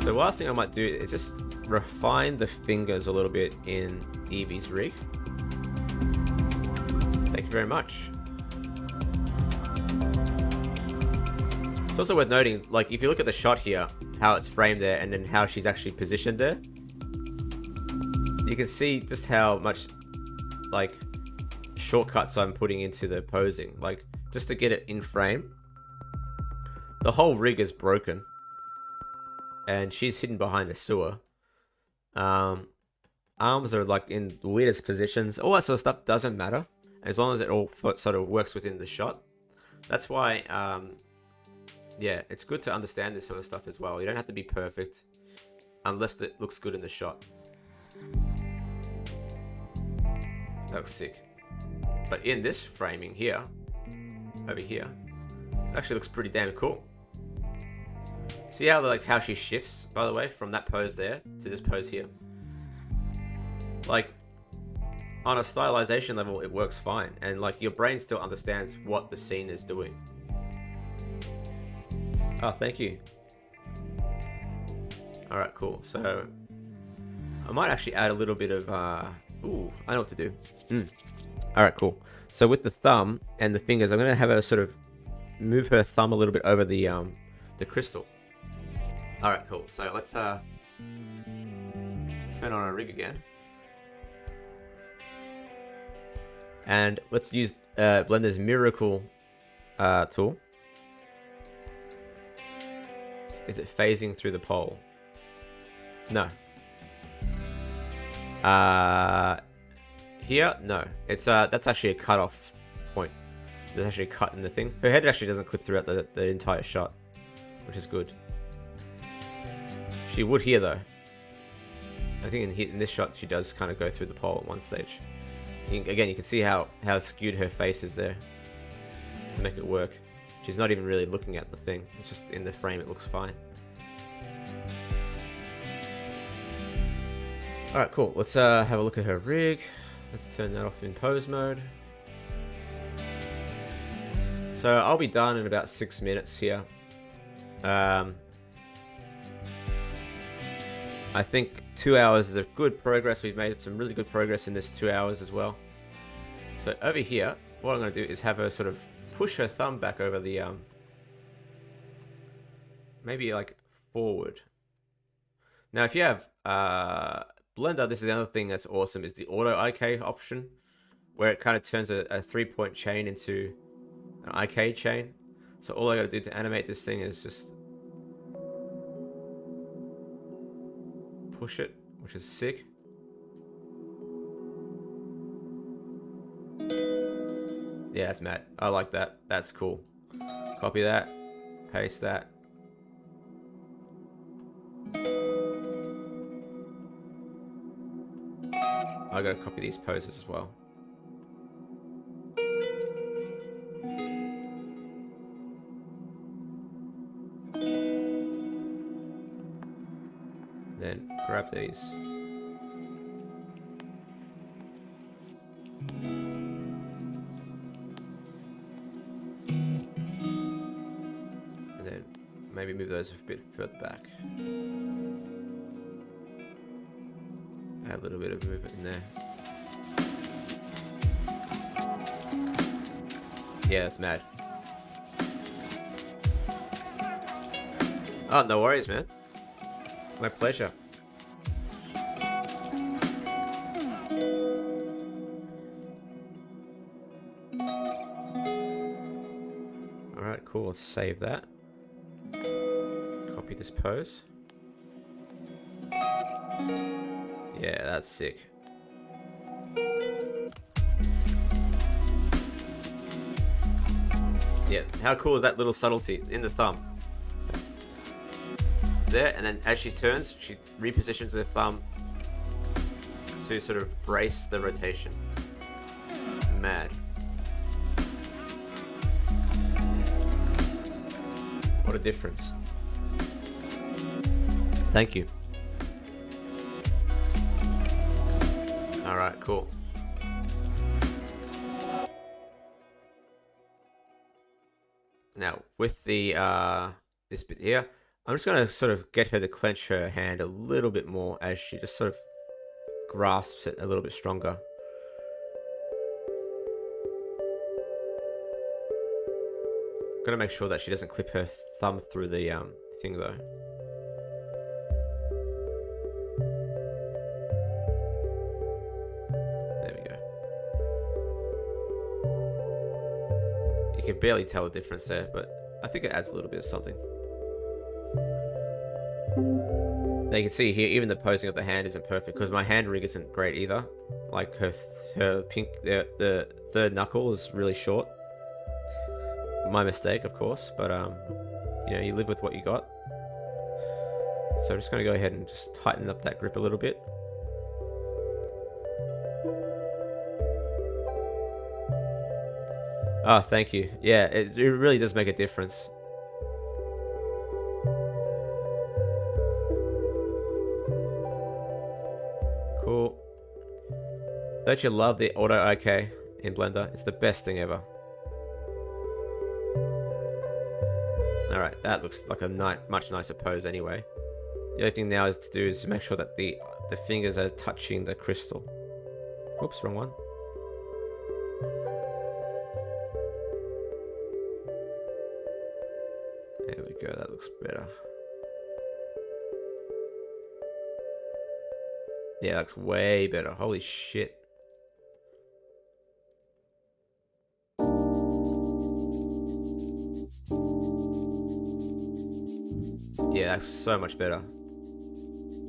A: So the last thing I might do is just refine the fingers a little bit in Evie's rig. Thank you very much. It's also worth noting, like, if you look at the shot here, how it's framed there, and then how she's actually positioned there, you can see just how much, like, shortcuts I'm putting into the posing, like, just to get it in frame. The whole rig is broken, and she's hidden behind a sewer. Arms are, like, in the weirdest positions. All that sort of stuff doesn't matter, as long as it all sort of works within the shot. That's why, yeah, it's good to understand this sort of stuff as well. You don't have to be perfect unless it looks good in the shot. That looks sick. But in this framing here, over here, it actually looks pretty damn cool. See how, like, how she shifts, by the way, from that pose there to this pose here? Like, on a stylization level, it works fine. And, like, your brain still understands what the scene is doing. Oh, thank you. Alright, cool. So, I might actually add a little bit of, ooh, I know what to do. Alright, cool. So with the thumb and the fingers, I'm going to have her sort of move her thumb a little bit over the crystal. Alright, cool. So let's turn on our rig again. And let's use Blender's Miracle tool. Is it phasing through the pole? No. Here? No. It's that's actually a cut-off point. There's actually a cut in the thing. Her head actually doesn't clip throughout the entire shot, which is good. She would here, though. I think in this shot, she does kind of go through the pole at one stage. Again, you can see how skewed her face is there to make it work. She's not even really looking at the thing. It's just in the frame, it looks fine. Alright, cool. Let's have a look at her rig. Let's turn that off in pose mode. So I'll be done in about 6 minutes here. I think 2 hours is a good progress. We've made some really good progress in this 2 hours as well. So over here, what I'm going to do is have her sort of push her thumb back over the, maybe like forward. Now, if you have Blender, this is another thing that's awesome, is the auto IK option, where it kind of turns a 3-point chain into an IK chain. So all I got to do to animate this thing is just push it, which is sick. Yeah, that's mad. I like that. That's cool. Copy that. Paste that. I gotta copy these poses as well. Then grab these. And then maybe move those a bit further back. Add a little bit of movement in there. Yeah, that's mad. Oh, no worries, man. My pleasure. Alright, cool. Let's save that. Copy this pose. Yeah, that's sick. Yeah, how cool is that little subtlety in the thumb? There, and then as she turns, she repositions her thumb to sort of brace the rotation. Mad. What a difference. Thank you. Alright, cool. Now, with the this bit here, I'm just going to sort of get her to clench her hand a little bit more as she just sort of grasps it a little bit stronger. Got to make sure that she doesn't clip her thumb through the thing though. There we go. You can barely tell the difference there, but I think it adds a little bit of something. Now you can see here, even the posing of the hand isn't perfect because my hand rig isn't great either. Like her pink, the third knuckle is really short. My mistake, of course, but you know, you live with what you got. So I'm just going to go ahead and just tighten up that grip a little bit. Oh, thank you. Yeah, it really does make a difference. Cool. Don't you love the auto OK in Blender? It's the best thing ever. Alright, that looks like a much nicer pose anyway. The only thing now is to do is to make sure that the fingers are touching the crystal. Oops, wrong one. There we go, that looks better. Yeah, that looks way better. Holy shit. Yeah, that's so much better.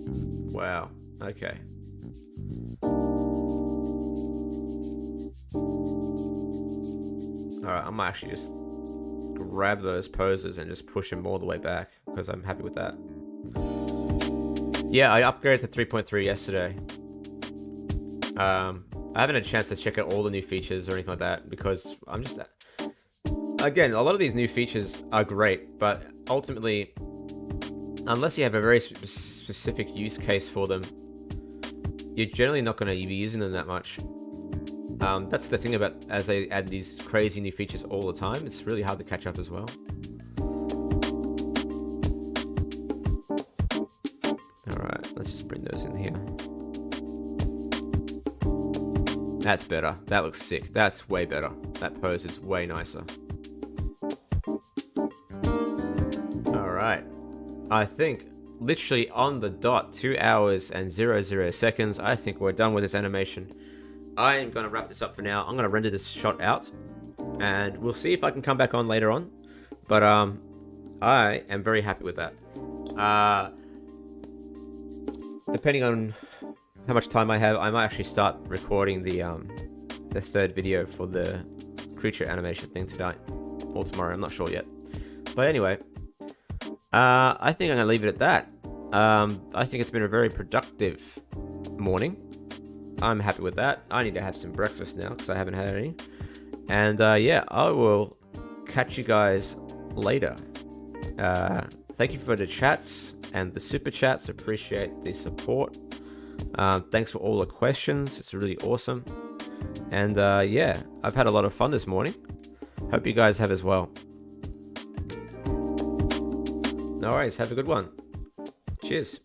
A: Wow. Okay. Alright, I might actually just grab those poses and just push them all the way back because I'm happy with that. Yeah, I upgraded to 3.3 yesterday. I haven't had a chance to check out all the new features or anything like that because I'm just... Again, a lot of these new features are great, but ultimately, unless you have a very specific use case for them, you're generally not going to be using them that much. That's the thing about as they add these crazy new features all the time, it's really hard to catch up as well. Alright, let's just bring those in here. That's better. That looks sick. That's way better. That pose is way nicer. Alright. I think literally on the dot, 2 hours and 00 seconds, I think we're done with this animation. I am going to wrap this up for now. I'm going to render this shot out and we'll see if I can come back on later on. But I am very happy with that. Depending on how much time I have, I might actually start recording the third video for the creature animation thing tonight or tomorrow. I'm not sure yet. But anyway, I think I'm going to leave it at that. I think it's been a very productive morning. I'm happy with that. I need to have some breakfast now because I haven't had any. And yeah, I will catch you guys later. Thank you for the chats and the super chats. Appreciate the support. Thanks for all the questions. It's really awesome. And yeah, I've had a lot of fun this morning. Hope you guys have as well. No worries. Have a good one. Cheers.